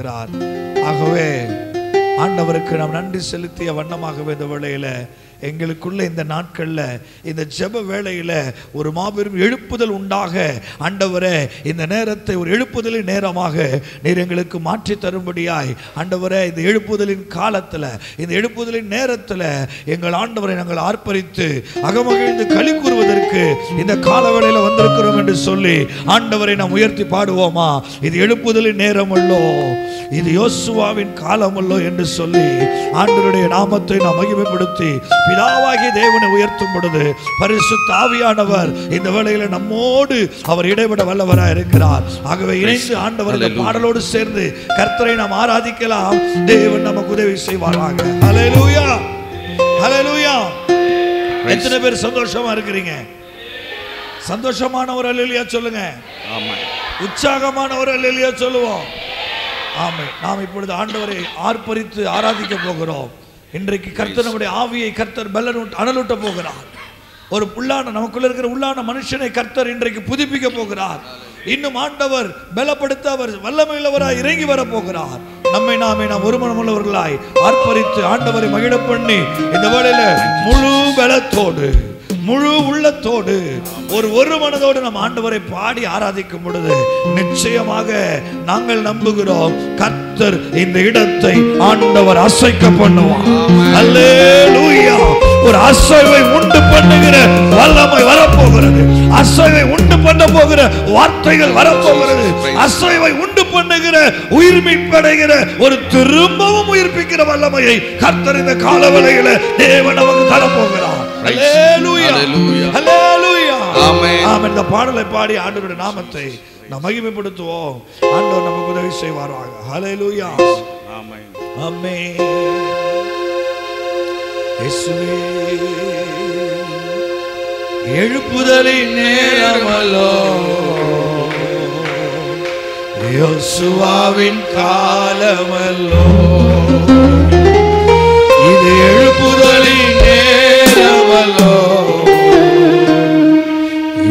இருக்கிறார். ஆகவே ஆண்டவருக்கு நாம் நன்றி செலுத்திய வண்ணமாகவே இந்த வேளையில எங்களுக்குள்ள இந்த நாட்கள்ல இந்த ஜெப வேளையில ஒரு மாபெரும் எழுப்புதல் உண்டாக ஆண்டவரே இந்த நேரத்தை ஒரு எழுப்புதலின் நேரமாக நீர் எங்களுக்கு மாற்றி தரும்படியாய் ஆண்டவரே இந்த எழுப்புதலின் காலத்துல இந்த எழுப்புதலின் நேரத்துல எங்கள் ஆண்டவரை நாங்கள் ஆர்ப்பரித்து அகமகிழ்ந்து களி கூறுவதற்கு இந்த காலவேளையில வந்திருக்கிறோம் என்று சொல்லி ஆண்டவரை நாம் உயர்த்தி பாடுவோமா? இது எழுப்புதலின் நேரம் அல்லோ, இது யோசுவாவின் காலம் அல்லோ என்று சொல்லி ஆண்டவருடைய நாமத்தை நாம் மகிமைப்படுத்தி பிதாவாகிய தேவனை உயர்த்தும் பொழுது பரிசுத்த ஆவியானவர் இந்த வேளையில நம்மோடு அவர் இடைவிட வல்லவராய் இருக்கிறார். ஆகவே இணைந்து ஆண்டவர் இந்த பாடலோடு சேர்ந்து கர்த்தரை நாம் ஆராதிக்கலாம். தேவன் நமக்கு உதவி செய்வாராக. ஹல்லேலூயா, ஹல்லேலூயா. எத்தனை பேர் சந்தோஷமா இருக்கிறீங்க? சந்தோஷமான ஒரு அல்லேலூயா சொல்லுங்க. ஆமென். உற்சாகமான ஒரு அல்லேலூயா சொல்லுவோம். ஆமென். நாம் இப்பொழுது ஆண்டவரை ஆர்ப்பரித்து ஆராதிக்க போகிறோம். இன்றைக்கு கர்த்தர் நம்முடைய ஆவியை கர்த்தர் அனலூட்ட போகிறார். ஒரு உள்ளான நமக்குள்ள இருக்கிற உள்ளான மனுஷனை கர்த்தர் இன்றைக்கு புதுப்பிக்க போகிறார். இன்னும் ஆண்டவர் பலப்படுத்த அவர் வல்லமையுள்ளவராய் இறங்கி வர போகிறார். நம்மை நாம் ஒருமனமுள்ளவர்களாய் ஆர்ப்பரித்து ஆண்டவரை மகிழ பண்ணி இந்த வேளையில முழு பலத்தோடு முழு உள்ளத்தோடு ஒரு மனதோடு நம் ஆண்டவரை பாடி ஆராதிக்கும் பொழுது நிச்சயமாக நாங்கள் நம்புகிறோம் கர்த்தர் இந்த இடத்தை ஆண்டவர் அசைக்க பண்ணுவார். அல்லேலூயா. ஒரு அசைவை உண்டு பண்ணுகிற வல்லமை வரப்போகிறது. அசைவை உண்டு பண்ண போகிற வார்த்தைகள் வரப்போகிறது. அசைவை உண்டு பண்ணுகிற உயிர் மீட்படைகிற ஒரு திரும்பவும் உயிர்ப்பிக்கிற வல்லமையை கர்த்தர் இந்த காலவேளையில தேவன் நமக்கு தரப்போகிறார். அல்லேலூயா, அல்லேலூயா. ஆமென். ஆமென். இந்த பாடலை பாடி ஆண்டவருடைய நாமத்தை நாம் மகிமைப்படுத்துவோம். ஆண்டவர் நமக்கு உதவி செய்வாராக. ஹல்லேலூயா. ஆமென். ஆமென். இயேசுவே எழுப்புதலின் நேரமல்லோ, யோசுவாவின் காலமல்லோ, இது எழுப்புதலின் நேரமல்லோ,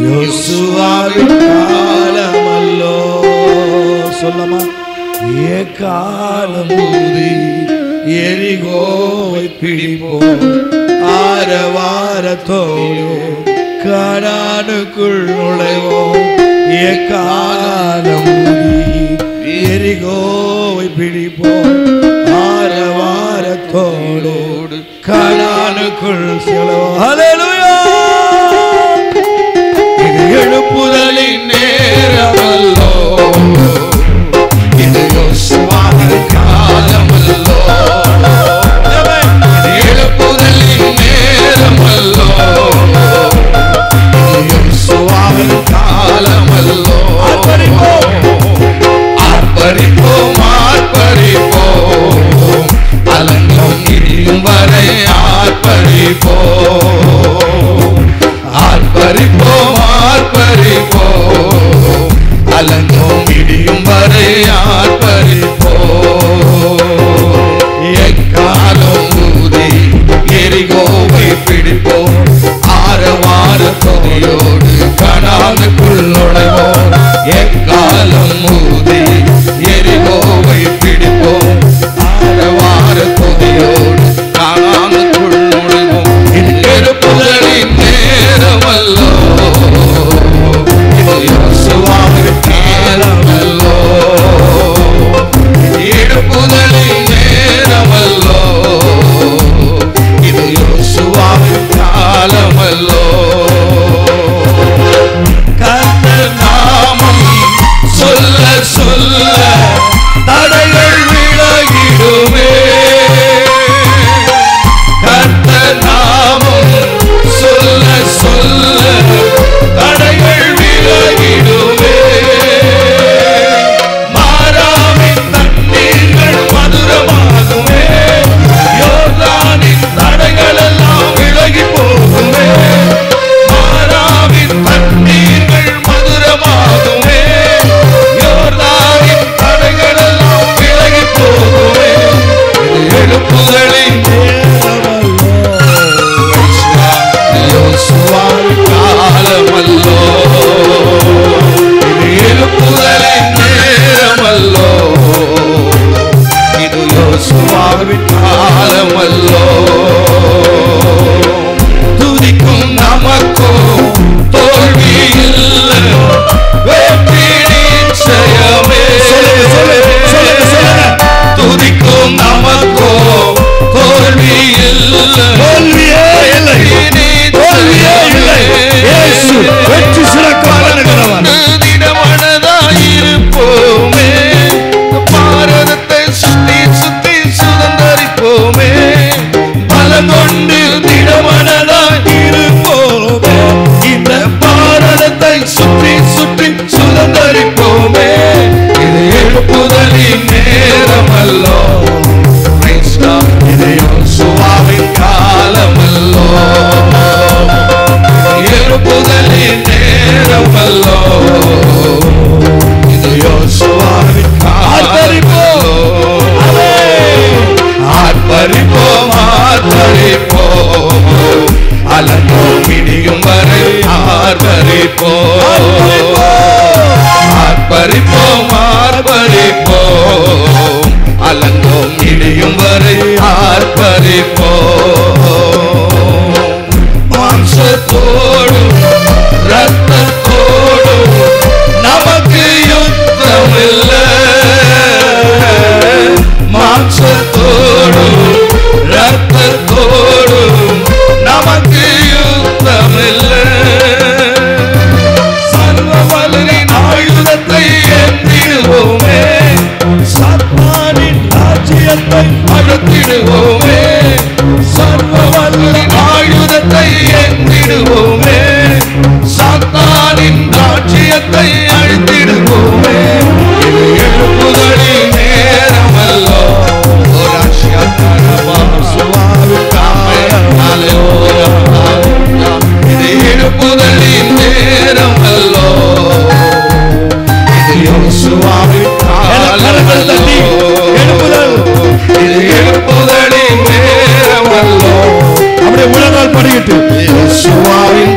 யோசுவாவின் காலமல்லோ. சொல்லமா? ஏகாலம் ஊதி எரிகோவை பிடிப்போம், ஆரவாரத்தோடு கானானுக்குள் நுழைவோம். ஏகாலம் ஊதி எரிகோவை பிடிப்போம், ஆரவாரத்தோடு கானானுக்குள் செல்வோம். ஹல்லேலூயா. இது எழுப்புதலின் நேரமல்லோ, இது யோசுவாவின் காலமல்லோ, இது எழுப்புதலின் நேரமல்லோ, இது யோசுவாவின் காலமல்லோ. ஆர்ப்பரிப்போம், ஆர்ப்பரிப்போம், ஆர்ப்பரிப்போம், அலங்கம் இடியும் வரை ஆர்ப்பரிப்போம். மாம்சத்தோடும் ரத்தத்தோடும் நமக்கு யுத்தம் இல்லை. மாம்சத்தோடும் ரத்தத்தோடும் நமக்கு யுத்தம் இல்லை. சர்வவல்லவரின் ஆயுதத்தை ஏந்திடுவோமே, சாத்தானின் ராஜ்யத்தை அழித்திடுவோமே. சர்வவல்லவரின் ஆயுதத்தை ஏந்திடுவோமே, சாத்தானின் ராஜ்யத்தை அழித்திடுவோமே. இது எழுப்புதலின் நேரமல்லோ, இது எழுப்புதலின் நேரமல்லோ, இது யோசுவாவின் காலமல்லோ, இது எழுப்புதலின் நேரமல்லோ. அப்படியே உலகால் படிக்கிட்டு யோசுவாவின்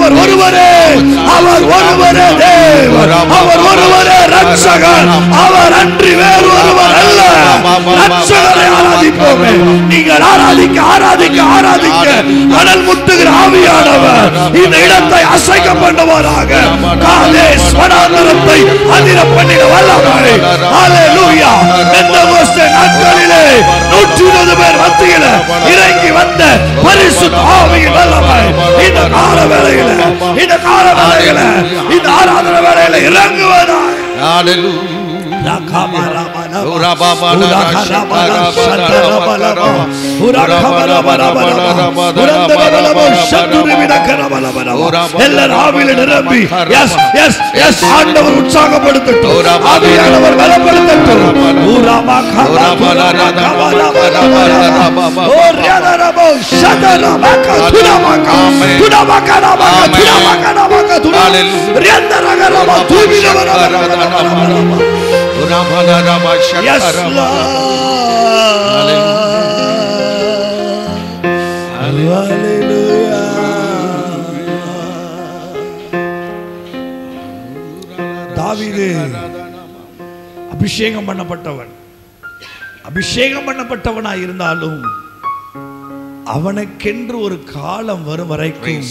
அவர் ஒருவரே, அவர் ஒருவரே தேவன், அவர் ஒருவரே ரட்சகர், அவர் அன்றி வேறு ஒருவர் அல்ல. ரட்சகரை ஆராதிப்போமே. நீங்கள் ஆராதிக்க ஆராதிக்க ஆராதிக்க கடல் முட்டுகிற ஆவியானவர் இந்த இடத்தை அசைக்க பண்ணுவாராக. காதேஸ் வனாந்தரத்தை அதிர பண்ணிட வல்லவரே. ஹalleluya. பெந்தெகோஸ்தே நாட்களிலே 120 பேர் மத்தியில இறங்கி வந்த பரிசுத்த ஆவியின் வல்லமை இந்த கால வேளையிலே இந்த ஆராதனை வேளையிலே இறங்குவதாக. ஹalleluya. ஆண்டவர் உற்சாகப்படுத்தட்டும், ஆவியானவர் பலப்படுத்தட்டும். Yes, Lord. Hallelujah. தாவீது அபிஷேகம் பண்ணப்பட்டவனாய் இருந்தாலும் அவனுக்கென்று ஒரு காலம் வரும் வரைக்கும்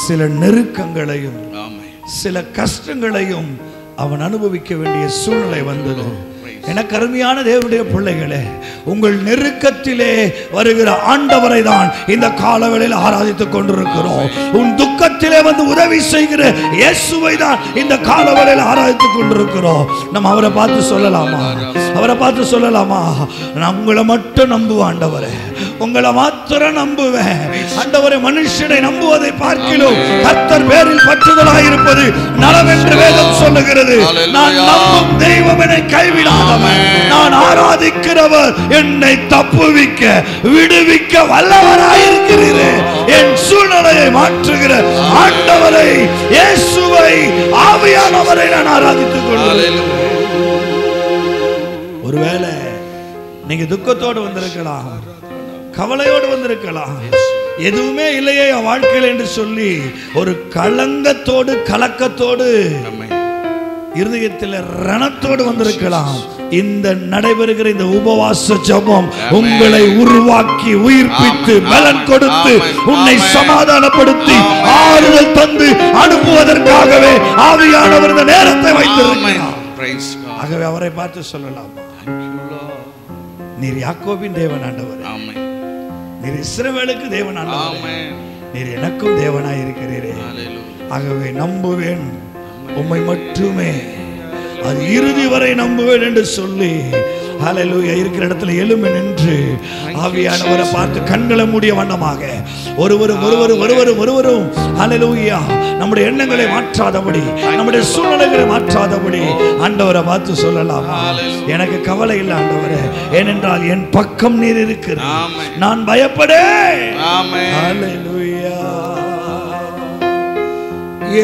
சில நெருக்கங்களையும் சில கஷ்டங்களையும் அவன் அனுபவிக்க வேண்டிய சூழ்நிலை வந்தது. எனக்கு அருமையான தேவனுடைய பிள்ளைகளே, உங்கள் நெருக்கத்திலே வருகிற ஆண்டவரை தான் இந்த காலவேளையில் ஆராதித்துக் கொண்டிருக்கிறோம். உன் துக்கத்திலே வந்து உதவி செய்கிற இயேசுவை தான் இந்த காலவேளையில் ஆராதித்துக் கொண்டிருக்கிறோம். நம்ம அவரை பார்த்து சொல்லலாமா? நான் உங்களை மட்டும் நம்புவேன் ஆண்டவரே, உங்களை மாத்திரம் நம்புவேன் ஆண்டவரே. மனுஷனை நம்புவதை பார்க்கிலும் கர்த்தர் பேரில் பற்றுதலாய் இருப்பது நலம் என்று வேதம் சொல்லுகிறது. நான் நம்பும் தெய்வம் என்னை கைவிடாதவன், நான் ஆராதிக்கிறவர் என்னை தப்புவிக்க விடுவிக்க வல்லவராயிருக்கிறீரே. என் சூழ்நிலையை மாற்றுகிற ஆண்டவரை, இயேசுவை, ஆவியானவரை நான் ஆராதித்துக் கொள்கிறேன். ஒருவேளை நீங்க துக்கத்தோடு வந்திருக்கலாம், கவலையோடு வந்திருக்கலாம், எதுவுமே இல்லையே என் வாழ்க்கையில் என்று சொல்லி ஒரு களங்கத்தோடு கலக்கத்தோடு இருதயத்தில் ரணத்தோடு வந்திருக்கலாம். இந்த நடைபெறுகிற இந்த உபவாச ஜெபம் உங்களை உருவாக்கி உயிர்ப்பித்து பலன் கொடுத்து உன்னை சமாதானப்படுத்தி ஆறுதல் தந்து அனுப்புவதற்காகவே ஆவியானவர் இந்த நேரத்தை வைத்திருக்கிறார். ஆகவே அவரை பார்த்து சொல்லலாம், நீர் யாக்கோபின் தேவன் ஆண்டவர், நீர் இஸ்ரவேலுக்கு தேவன் ஆண்டவர், நீர் எனக்கும் தேவனாய் இருக்கிறீரே. ஆகவே நம்புவேன் உம்மை மட்டுமே, அது இறுதி வரை நம்புவேன் என்று சொல்லி ஹல்லேலூயா இருக்கிற இடத்துல எழும்பி நின்று ஆவியானவரை பார்த்து கண்களை மூடிய வண்ணமாக ஒருவரும் ஹல்லேலூயா நம்முடைய எண்ணங்களை மாற்றாதபடி, நம்முடைய சூழ்நிலைகளை மாற்றாதபடி ஆண்டவரை பார்த்து சொல்லலாம், எனக்கு கவலை இல்லை ஆண்டவரே, ஏனென்றால் என் பக்கம் நீர் இருக்கிறீர், நான் பயப்படேன். ஹல்லேலூயா.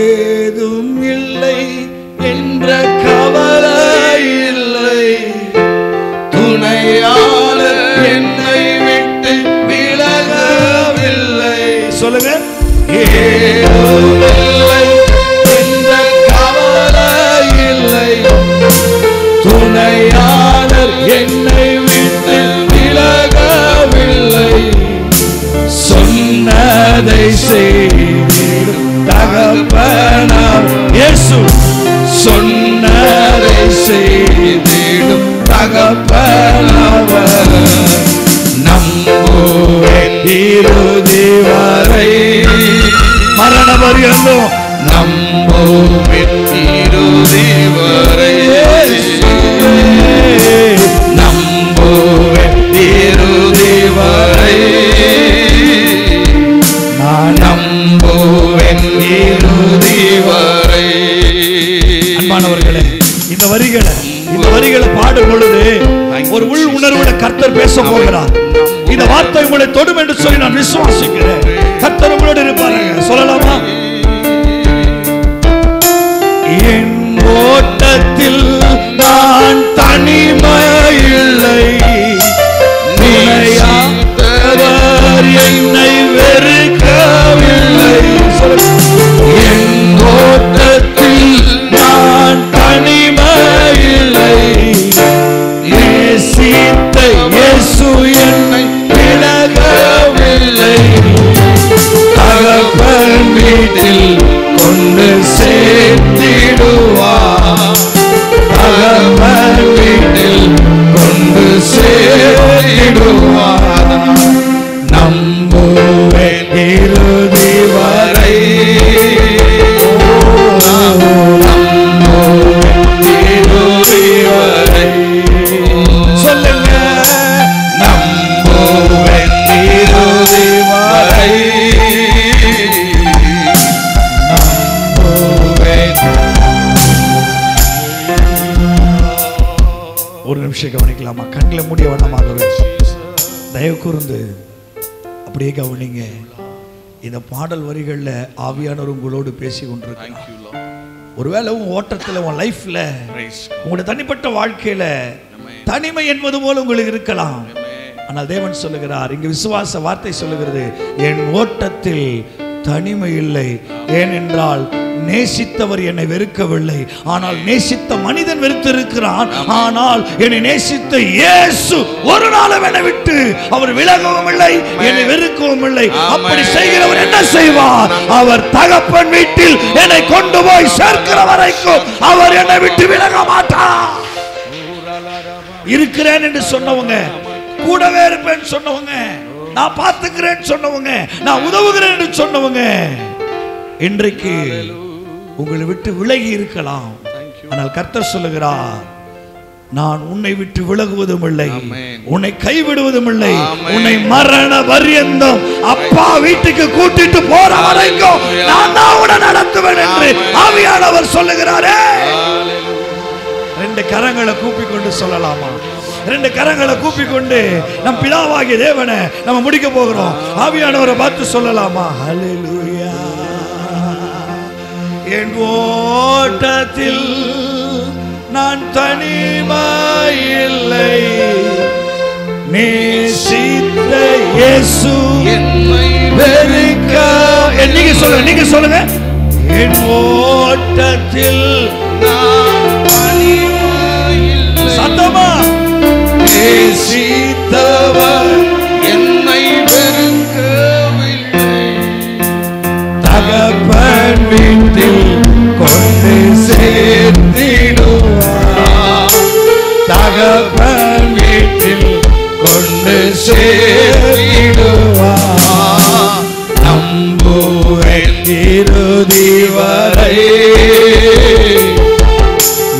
ஏதும் இல்லை என்ற கவலை இல்லை, துணையாளர் என்னை விட்டு விலகவில்லை. சொல்லுங்க. ஏதும் இல்லை என்ற கவலை இல்லை, துணையாளர் என்னை விட்டு விலகவில்லை, சொன்னதை செய்திடும் தகப்பனார் இயேசு, சொன்னதை செய்திடும் தகப்பனவர், நம்புவேன் இறுதி வரை, மரண பரியந்தம் நம்புவேன் இறுதி வரை, நம்புவேன் இறுதி வரை, நான் நம்புவேன் இறுதி வரை. அன்பானவர்களே, இந்த வரிகளை பாடும் பொழுது ஒரு உள் உணர்வுட கர்த்தர் பேச போகிறார். இந்த வார்த்தை உங்களை தொடும் என்று சொல்லி நான் விசுவாசிக்கிறேன். கர்த்தர் உங்களோடு இருப்பாருங்க. சொல்லலாமா? என் ஓட்டத்தில் இருக்கலாமா? கண்களை மூடிய வண்ணமாகவே தயவு கூர்ந்து அப்படியே கவனிங்க. இந்த பாடல் வரிகள்ல ஆவியானவர் உங்களோடு பேசி கொண்டிருக்கிறார். ஒருவேளை உன் ஓட்டத்துல, உன் லைஃப்ல, உங்களுடைய தனிப்பட்ட வாழ்க்கையில தனிமை என்பது போல உங்களுக்கு இருக்கலாம். ஆனால் தேவன் சொல்லுகிறார், இங்கு விசுவாச வார்த்தை சொல்லுகிறது, என் ஓட்டத்தில் தனிமை இல்லை. ஏனென்றால் நேசித்தவர் என்னை வெறுக்கவில்லை, ஆனால் நேசித்த மனிதன் வெறுத்திருக்கிறான். ஆனால் என்னை நேசித்த இயேசு ஒரு நாளும் என்னை விட்டு அவர் விலகவும் இல்லை, என்னை வெறுக்கவும் இல்லை. அப்படி செய்கிறவர் என்ன செய்வார்? அவர் தகப்பன் வீட்டில் என்னை கொண்டு போய் சேர்க்கிற வரைக்கும் அவர் என்னை விட்டு விலக மாட்டார். இருக்கிறேன் என்று சொன்னவங்க, கூடவே இருப்பேன் சொன்னவங்க, நான் பார்த்துக்கிறேன் சொன்னவங்க, நான் உதவுகிறேன் என்று சொன்னவங்க இன்றைக்கு உங்களை விட்டு விலகி இருக்கலாம். ஆனால் கர்த்தர் சொல்லுகிறார், நான் உன்னை விட்டு விலகுவதும் இல்லை, உன்னை கைவிடுவதும் இல்லை, உன்னை மரண பரியந்தம் அப்பா வீட்டுக்கு கூட்டிட்டு போற வரைக்கும் நான் தான் உன்னை நடத்துவேன் என்று ஆவியானவர் சொல்லுகிறாரே. ரெண்டு கரங்களை கூப்பிக்கொண்டு சொல்லலாமா? ரெண்டு கரங்களை கூப்பிக்கொண்டு நம் பிதாவாகிய தேவனை நம்ம முடிக்க போகிறோம். ஆவியானவரை பார்த்து சொல்லலாமா? ஹல்லேலூயா. என் ஓட்டத்தில் நான் தனிமையில்லை, நேசித்த இயேசு என்னை வெறுக்க. நீங்க சொல்லுங்க, நீங்க சொல்லுங்க. என் ஓட்டத்தில் நான் தனிமையில்லை, சத்தமா, நேசித்தவர் என்னை வெறுக்கவில்லை, தகப்பன் வீட்டில் கொண்டு சேர்த்திடுவார், தகப்பன் வீட்டில் கொண்டு சேர்த்திடுவார். நம்புவேன் இறுதி வரை,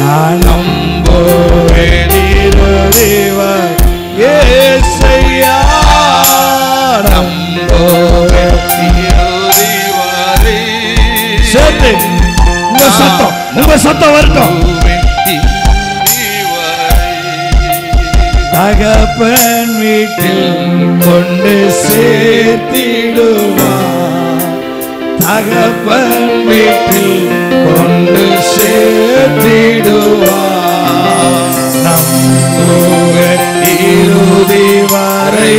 நான் நம்புவேன் இறுதி வரை. ஏசையா நம்புவேன் இறுதி வரை. சேர்த்து உங்க சத்தம், உங்க சத்தம் வரட்டும். தகப்பன் வீட்டில் கொண்டு சேர்த்திடுவார், தகப்பன் வீட்டில் கொண்டு சேர்த்திடுவார். நம்புவேன் இறுதி வரை,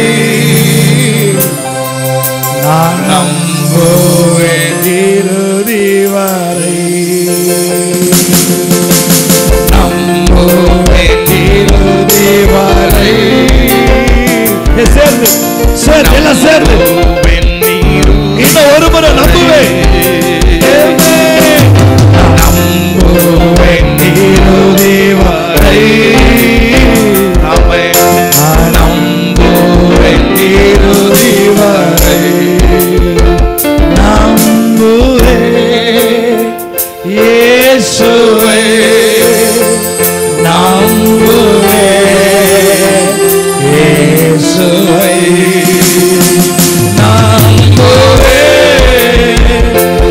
நான் நம்புவேன் இறுதி வரை, நம்புவேன் இறுதி வரை. சேர்ந்து சேர்ந்து எல்லாம் சேர்ந்து இன்னும் ஒரு முறை நம்புவேன், நம்புவேன் இறுதி வரை, நம்புவேன் இறுதி வரை, நம்புவேன் இயேசுவே, நம்புவேன் இயேசுவே, நம்புவேன்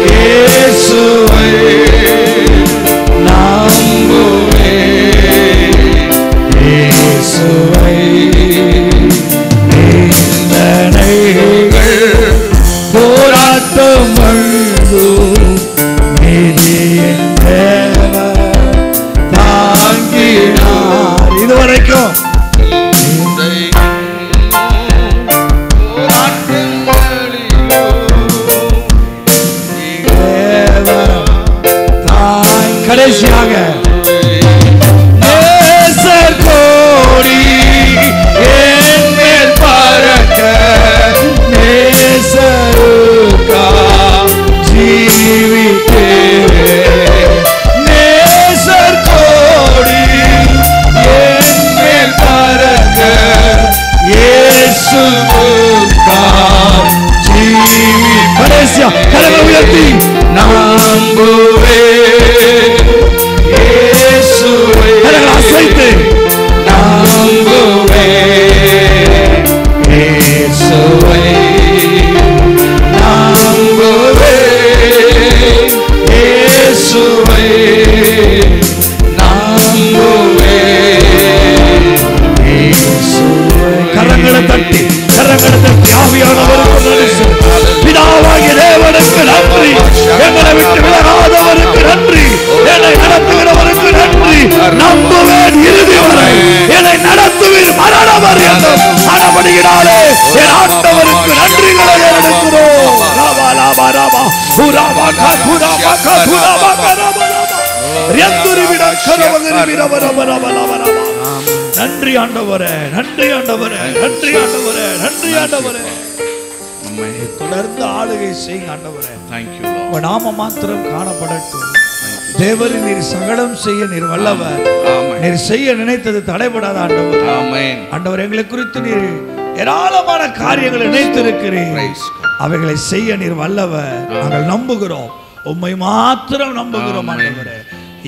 இயேசுவே, நம்புவேன் இயேசுவே. நிந்தனைகள் போராட்டம் அழுதும் நீதியின் தேவன் தாங்கினார். இதுவரைக்கும் கடைசியாக நேசர் கோடி என் மேல் பறக்க, நேசருக்கா ஜீவித்தே, நேசர் கோடி என் மேல் பறக்க, இயேசுவுக்கா ஜீவி. கடைசியா கரங்களை உயர்த்தி நம்புவேன் இயேசுவே, அசைத்து நம்புவேன் இயேசுவே, நம்புவேன் இயேசுவே, நம்புவேன் ரபரபா புராபா கதுராபா கதுராபா கரபரபா ரியந்துரிவிட கரவகரிவிட ரபரபரபரபா. நன்றி ஆண்டவரே, நன்றி ஆண்டவரே, நன்றி ஆண்டவரே, நன்றி ஆண்டவரே. தொடர்ந்து ஆளுகை செய்யுங்க ஆண்டவரே. உங்க நாம மாத்திரம் காணப்படட்டும். தேவரே, நீர் சகலம் செய்ய நீர் வல்லவர். நீர் செய்ய நினைத்தது தடைபடாத ஆண்டவர். ஆண்டவர், எங்களை குறித்து நீர் ஏராளமான காரியங்களை நினைத்திருக்கிறீர். அவைகளை செய்ய நீர் வல்லவர். நாங்கள் நம்புகிறோம், உம்மை மாத்திரம் நம்புகிறோம் ஆண்டவரே.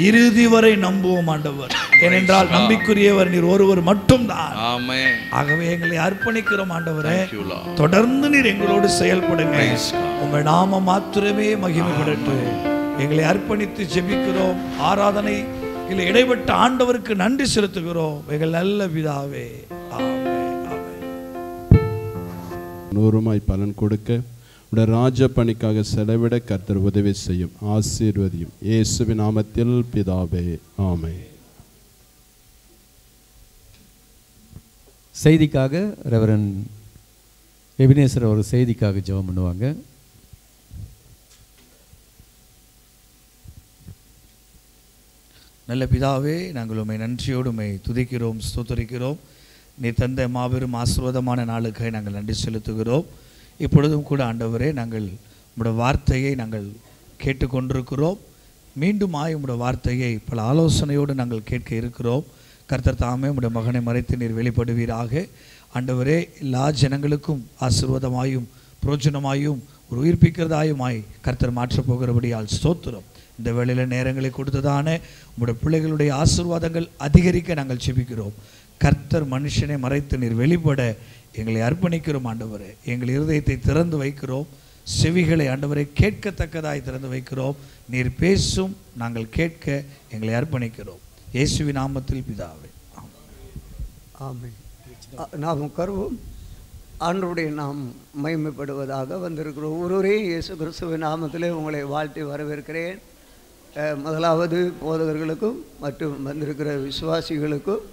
இறுதி வரை நம்புவோம் ஆண்டவர். ஏனென்றால் நம்பிக்குரியவர் நீர் ஒருவர் மட்டும்தான். ஆகவே எங்களை அர்ப்பணிக்கிறோம் ஆண்டவரே. தொடர்ந்து நீர் எங்களோடு செயல்படுங்க. உங்கள் நாம மாத்திரமே மகிமைப்படட்டும். எங்களை அர்ப்பணித்து ஜெபிக்கிறோம். ஆராதனை இல்லை இடைப்பட்ட ஆண்டவருக்கு நன்றி செலுத்துகிறோம் எங்கள் நல்ல பிதாவே. ஆமென், ஆமென். 100 பலன் கொடுக்க உடைய ராஜ பணிக்காக செலவிட கர்த்தர் உதவி செய்யும். ஆசீர்வதியும் இயேசுவின் நாமத்தில் பிதாவே, ஆமென். செய்திக்காக ரெவரன் எபினேசர் ஒரு செய்திக்காக ஜெபம் பண்ணுவாங்க. நல்ல பிதாவே, நாங்கள் உம்மை நன்றியோடு உம்மை துதிக்கிறோம், ஸ்தோத்தரிக்கிறோம். நீ தந்த மாபெரும் ஆசீர்வாதமான நாளுக்காக நாங்கள் நன்றி செலுத்துகிறோம். இப்பொழுதும் கூட ஆண்டவரே, நாங்கள் உம்முடைய வார்த்தையை நாங்கள் கேட்டுக்கொண்டிருக்கிறோம். மீண்டும் உம்முடைய வார்த்தையை பல ஆலோசனையோடு நாங்கள் கேட்க இருக்கிறோம். கர்த்தர் தாமே உம்முடைய மகனை மறைத்து நீர் வெளிப்படுவீராக. ஆண்டவரே, எல்லா ஜனங்களுக்கும் ஆசீர்வாதமாயும் பிரயோஜனமாயும் ஒரு உயிர்ப்பிக்கிறதாயுமாய் கர்த்தர் மாற்றப் போகிறபடியால் ஸ்தோத்திரம். இந்த வேளையில் நேரங்களை கொடுத்ததான உம்முடைய பிள்ளைகளுடைய ஆசீர்வாதங்கள் அதிகரிக்க நாங்கள் செபிக்கிறோம். கர்த்தர் மனுஷனை மறைத்து நீர் வெளிப்பட எங்களை அர்ப்பணிக்கிறோம் ஆண்டவரே. எங்கள் இருதயத்தை திறந்து வைக்கிறோம். செவிகளை ஆண்டவரை கேட்கத்தக்கதாய் திறந்து வைக்கிறோம். நீர் பேசும், நாங்கள் கேட்க எங்களை அர்ப்பணிக்கிறோம். இயேசுவின் நாமத்தில் பிதாவே, ஆமென். நாம் உட்காருவோம். ஆண்டவருடைய நாம் மகிமைப்படுவதாக வந்திருக்கிறோம். ஒருவரே இயேசு கிறிஸ்துவின் நாமத்திலே உங்களை வாழ்த்தி வரவேற்கிறேன். முதலாவது போதகர்களுக்கும் மற்றும் வந்திருக்கிற விசுவாசிகளுக்கும்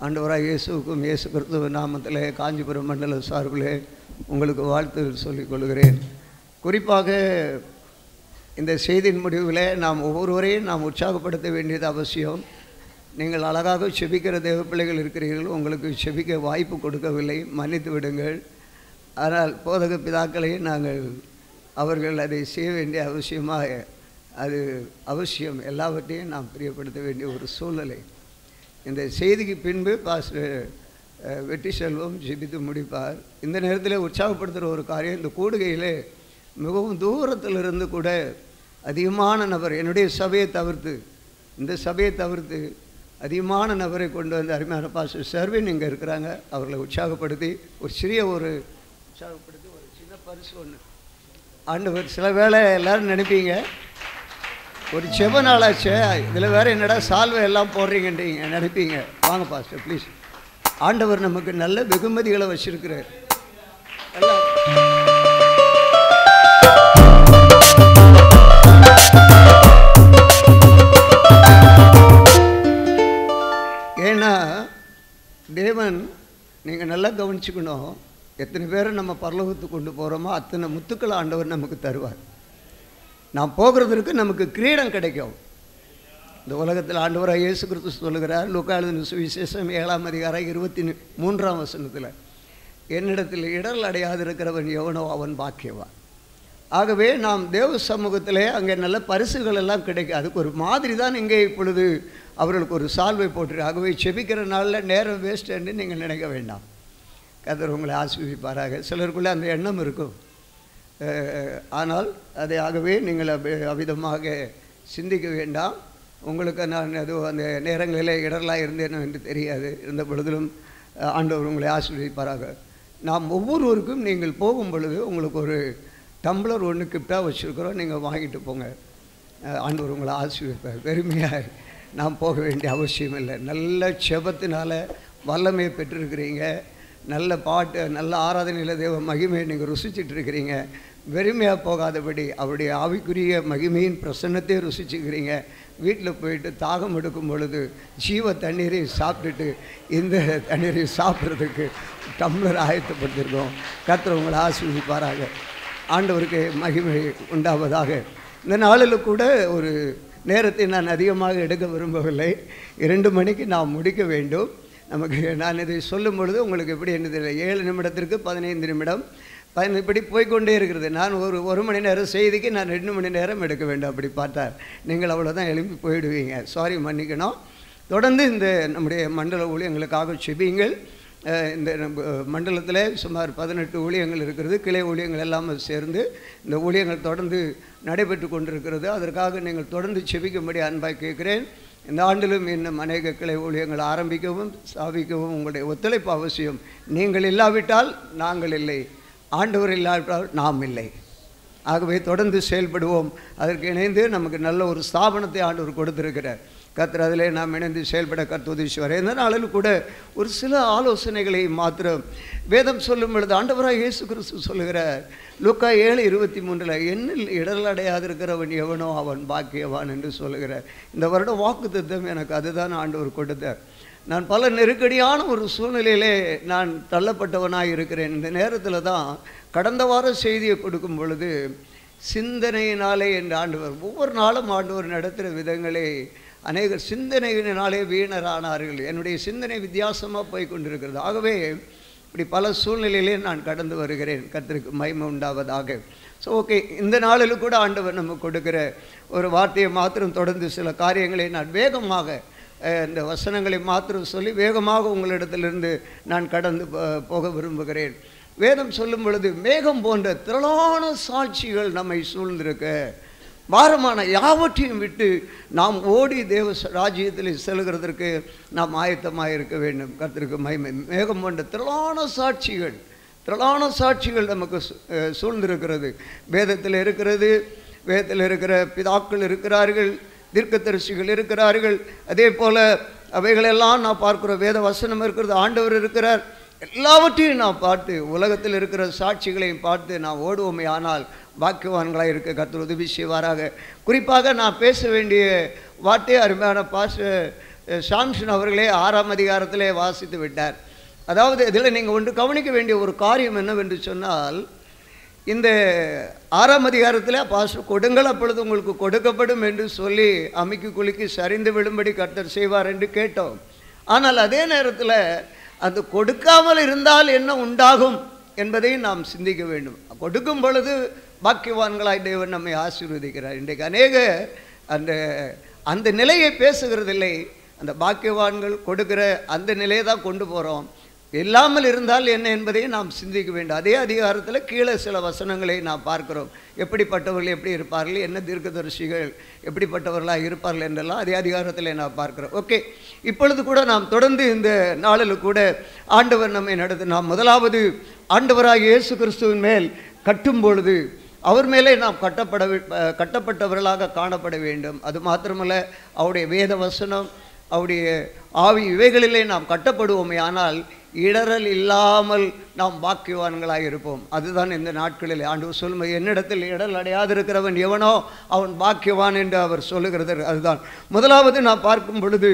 ஆண்டவராக இயேசுவுக்கும் இயேசு கிறிஸ்துவின் நாமத்திலே காஞ்சிபுரம் மண்டல சார்பிலே உங்களுக்கு வாழ்த்து சொல்லிக் கொள்கிறேன். குறிப்பாக இந்த செய்தியின் முடிவில் நாம் ஒவ்வொருவரையும் நாம் உற்சாகப்படுத்த வேண்டியது அவசியம். நீங்கள் அழகாக செபிக்கிற தேவ பிள்ளைகள் இருக்கிறீர்கள். உங்களுக்கு செபிக்க வாய்ப்பு கொடுக்கவில்லை, மன்னித்து விடுங்கள். ஆனால் போதக பிதாக்களையும் நாங்கள் அவர்கள் அதை செய்ய வேண்டிய அவசியமாக அது அவசியம். எல்லாவற்றையும் நாம் பிரியப்படுத்த வேண்டிய ஒரு சூழ்நிலை. இந்த செய்திக்கு பின்பு பாஸ்டர் வெற்றி செல்வம் ஜெபித்து முடிப்பார். இந்த நேரத்தில் உற்சாகப்படுத்துகிற ஒரு காரியம், இந்த கூடுகையில் மிகவும் தூரத்திலிருந்து கூட அதிகமான நபர், என்னுடைய சபையை தவிர்த்து இந்த சபையை தவிர்த்து அதிகமான நபரை கொண்டு வந்து அருமையான பாஸ்டர் சர்வின் இங்கே இருக்கிறாங்க. அவர்களை உற்சாகப்படுத்தி ஒரு உற்சாகப்படுத்தி ஒரு சின்ன பரிசு ஒன்று ஆண்டவர். சில வேளை எல்லோரும் நினைப்பீங்க ஒரு செப நாளாச்சு, இதில் வேறு என்னடா சால்வை எல்லாம் போடுறீங்கன்றீங்க நினைப்பீங்க. வாங்க பாஸ்டர் ப்ளீஸ். ஆண்டவர் நமக்கு நல்ல வெகுமதிகளை வச்சிருக்கிறார். எல்லாம் ஏன்னா தேவன், நீங்கள் நல்லா கவனிச்சுக்கணும், எத்தனை பேரை நம்ம பரலோகத்துக்கு கொண்டு போகிறோமோ அத்தனை முத்துக்கள் ஆண்டவர் நமக்கு தருவார். நாம் போகிறதுக்கு நமக்கு கிரீடம் கிடைக்கும். இந்த உலகத்தில் ஆண்டவராக இயேசு கிறிஸ்து சொல்லுகிறார், லூக்கா எழுதின சுவிசேஷம் 7ஆம் அதிகாரம் 23ஆம் வசனத்தில், என்னிடத்தில் இடர் அடையாதிருக்கிறவன் எவனோ அவன் பாக்கியவான். ஆகவே நாம் தேவ சமூகத்திலே அங்கே நல்ல பரிசுகள் எல்லாம் கிடைக்கும். அதுக்கு ஒரு மாதிரி தான் இங்கே இப்பொழுது அவர்களுக்கு ஒரு சால்வை போட்டு. ஆகவே செபிக்கிற நாளில் நேரம் வேஸ்ட்டுன்னு நீங்கள் நினைக்க வேண்டாம். கர்த்தர் உங்களை ஆசீர்வதிப்பாராக. சிலருக்குள்ளே அந்த எண்ணம் இருக்கும், ஆனால் அதை ஆகவே நீங்கள் அவ்விதமாக சிந்திக்க வேண்டாம். உங்களுக்கு நான் எதுவும் அந்த நேரங்களில் இடரலாக இருந்தேனோ என்று தெரியாது. இருந்த பொழுதிலும் ஆண்டவர் உங்களை ஆசீர்வதிப்பாராக. நாம் ஒவ்வொருவருக்கும் நீங்கள் போகும் பொழுது உங்களுக்கு ஒரு டம்ளர் ஒன்று கிஃப்டாக வச்சுருக்கிறோம், நீங்கள் வாங்கிட்டு போங்க. ஆண்டவர் உங்களை ஆசீர்வதிப்பார். பெருமையாக நாம் போக வேண்டிய அவசியம் இல்லை. நல்ல செபத்தினால் வல்லமையை பெற்றிருக்கிறீங்க. நல்ல பாட்டு, நல்ல ஆராதனையில் தேவ மகிமையை நீங்கள் ருசிச்சுட்டு இருக்கிறீங்க. வெறுமையாக போகாதபடி அவருடைய ஆவிக்குரிய மகிமையின் பிரசன்னத்தை ருசிச்சுக்கிறீங்க. வீட்டில் போயிட்டு தாகம் எடுக்கும் பொழுது ஜீவ தண்ணீரை சாப்பிட்டுட்டு இந்த தண்ணீரை சாப்பிட்றதுக்கு டம்ளர் ஆயத்தப்படுத்திருக்கோம். கர்த்தர் உங்களை ஆசீர்வதிப்பாராக. ஆண்டவருக்கு மகிமை உண்டாவதாக. இந்த நாளில் கூட ஒரு நேரத்தை நான் அதிகமாக எடுக்க விரும்பவில்லை. 2 மணிக்கு நாம் முடிக்க வேண்டும். நமக்கு நான் இதை சொல்லும் பொழுது உங்களுக்கு எப்படி என்னது 7 நிமிடத்திற்கு 15 நிமிடம் இப்படி போய்கொண்டே இருக்கிறது. நான் ஒரு மணி நேரம் செய்திக்கு நான் 2 மணி நேரம் எடுக்க வேண்டும். அப்படி பார்த்தார் நீங்கள் அவ்வளோதான் எழுப்பி போயிடுவீங்க. சாரி, மன்னிக்கணும். தொடர்ந்து இந்த நம்முடைய மண்டல ஊழியங்களுக்காக செபியுங்கள். இந்த மண்டலத்தில் சுமார் 18 ஊழியங்கள் இருக்கிறது. கிளை ஊழியங்கள் எல்லாம் சேர்ந்து இந்த ஊழியங்கள் தொடர்ந்து நடைபெற்று கொண்டிருக்கிறது. அதற்காக நீங்கள் தொடர்ந்து செபிக்கும்படி அன்பாய் கேட்கிறேன். இந்த ஆண்டிலும் இன்னும் அநேக கிளை ஊழியங்கள் ஆரம்பிக்கவும் ஸ்தாபிக்கவும் உங்களுடைய ஒத்துழைப்பு அவசியம். நீங்கள் இல்லாவிட்டால் நாங்கள் இல்லை, ஆண்டவர் இல்லாவிட்டால் நாம் இல்லை. ஆகவே தொடர்ந்து செயல்படுவோம். அதற்கு இணைந்து நமக்கு நல்ல ஒரு ஸ்தாபனத்தை ஆண்டவர் கொடுத்திருக்கிறார். கர்த்தர் அதிலே நாம் இணைந்து செயல்பட கர்த்தர் உதவி செய்வார். இந்த நாளில் கூட ஒரு சில ஆலோசனைகளை மாத்திரம் வேதம் சொல்லும் பொழுது ஆண்டவராக இயேசு கிறிஸ்து சொல்லுகிறார், லூக்கா 7:23 என்னில் இடரடையாதிருக்கிறவன் எவனோ அவன் பாக்கியவான் என்று சொல்லுகிறார். இந்த வருடம் வாக்குத்தத்தம் எனக்கு அதுதான் ஆண்டவர் கொடுத்தார். நான் பல நெருக்கடியான ஒரு சூழ்நிலையிலே நான் தள்ளப்பட்டவனாக இருக்கிறேன். இந்த நேரத்தில் தான் கடந்த வார செய்தியை கொடுக்கும் பொழுது சிந்தனையினாலே என்று ஆண்டவர் ஒவ்வொரு நாளும் ஆண்டவர் நடத்துகிற விதங்களே அநேகர் சிந்தனையினாலே வீணரானார்கள். என்னுடைய சிந்தனை வித்தியாசமாக போய் கொண்டிருக்கிறது. ஆகவே இப்படி பல சூழ்நிலையிலே நான் கடந்து வருகிறேன். கர்த்தருக்கு மகிமை உண்டாவதாக. ஸோ ஓகே, இந்த நாளில் கூட ஆண்டவர் நமக்கு கொடுக்கிற ஒரு வார்த்தையை மாத்திரம் தொடர்ந்து சில காரியங்களை நான் வேகமாக இந்த வசனங்களை மாத்திரம் சொல்லி வேகமாக உங்களிடத்திலிருந்து நான் கடந்து போக விரும்புகிறேன். வேதம் சொல்லும் பொழுது மேகம் போன்ற திரளான சாட்சிகள் நம்மை சூழ்ந்திருக்க பாரமான யாவற்றையும் விட்டு நாம் ஓடி தேவ ராஜ்யத்தில் செல்கிறதற்கு நாம் ஆயத்தமாக இருக்க வேண்டும். கர்த்தருக்கு மகிமை. மேகம் போன்ற திரளான சாட்சிகள் நமக்கு சூழ்ந்திருக்கிறது. வேதத்தில் இருக்கிறது. வேதத்தில் இருக்கிற பிதாக்கள் இருக்கிறார்கள், தீர்க்கதரிசிகள் இருக்கிறார்கள். அதே போல் அவைகளெல்லாம் நான் பார்க்கிறோம். வேத வசனம் இருக்கிறது, ஆண்டவர் இருக்கிறார். எல்லாவற்றையும் நான் பார்த்து உலகத்தில் இருக்கிற சாட்சிகளையும் பார்த்து நான் ஓடுவோமே ஆனால் பாக்கியவான்களாக இருக்க கர்த்தர் உதவி செய்வாராக. குறிப்பாக நான் பேச வேண்டிய வார்த்தை அருமையான பாஸ்டர் சாம்சன் அவர்களே 6ஆம் அதிகாரத்திலே வாசித்து விட்டார். அதாவது இதில் நீங்கள் ஒன்று கவனிக்க வேண்டிய ஒரு காரியம் என்னவென்று சொன்னால், இந்த 6ஆம் அதிகாரத்தில் பாஸ்டர் கொடுங்கள் அப்பொழுது உங்களுக்கு கொடுக்கப்படும் என்று சொல்லி அமுக்கி குலுக்கி சரிந்து விழும்படி கர்த்தர் செய்வார் என்று கேட்டோம். ஆனால் அதே நேரத்தில் அது கொடுக்காமல் இருந்தால் என்ன உண்டாகும் என்பதை நாம் சிந்திக்க வேண்டும். கொடுக்கும் பொழுது பாக்கியவான்களாய் தேவன் நம்மை ஆசீர்வதிக்கிறார். இன்றைக்கு அநேக அந்த நிலையை பேசுகிறதில்லை. அந்த பாக்கியவான்கள் கொடுக்கிற அந்த நிலையை தான் கொண்டு போகிறோம். இல்லாமல் இருந்தால் என்ன என்பதை நாம் சிந்திக்க வேண்டும். அதே அதிகாரத்தில் கீழே சில வசனங்களை நாம் பார்க்கிறோம். எப்படிப்பட்டவர்கள் எப்படி இருப்பார்கள், என்ன தீர்க்கதரிசிகள் எப்படிப்பட்டவர்களாக இருப்பார்கள் என்றெல்லாம் அதே அதிகாரத்தில் நாம் பார்க்கிறோம். ஓகே, இப்பொழுது கூட நாம் தொடர்ந்து இந்த நாளில் கூட ஆண்டவர் நம்மை நடத்து நாம் முதலாவது ஆண்டவராக இயேசு கிறிஸ்துவின் மேல் கட்டும் பொழுது அவர் மேலே நாம் கட்டப்பட்டவர்களாக காணப்பட வேண்டும். அது மாத்திரமல்ல, அவருடைய வேத வசனம், அவருடைய ஆவி இவைகளிலே நாம் கட்டப்படுவோமே ஆனால் இடரல் இல்லாமல் நாம் பாக்கியவான்களாக இருப்போம். அதுதான் இந்த நாட்களில் ஆண்டவர் சொல்லும், என்னிடத்தில் இடரல் அடையாதிருக்கிறவன் எவனோ அவன் பாக்கியவான் என்று அவர் சொல்லுகிறது. அதுதான் முதலாவது நாம் பார்க்கும் பொழுது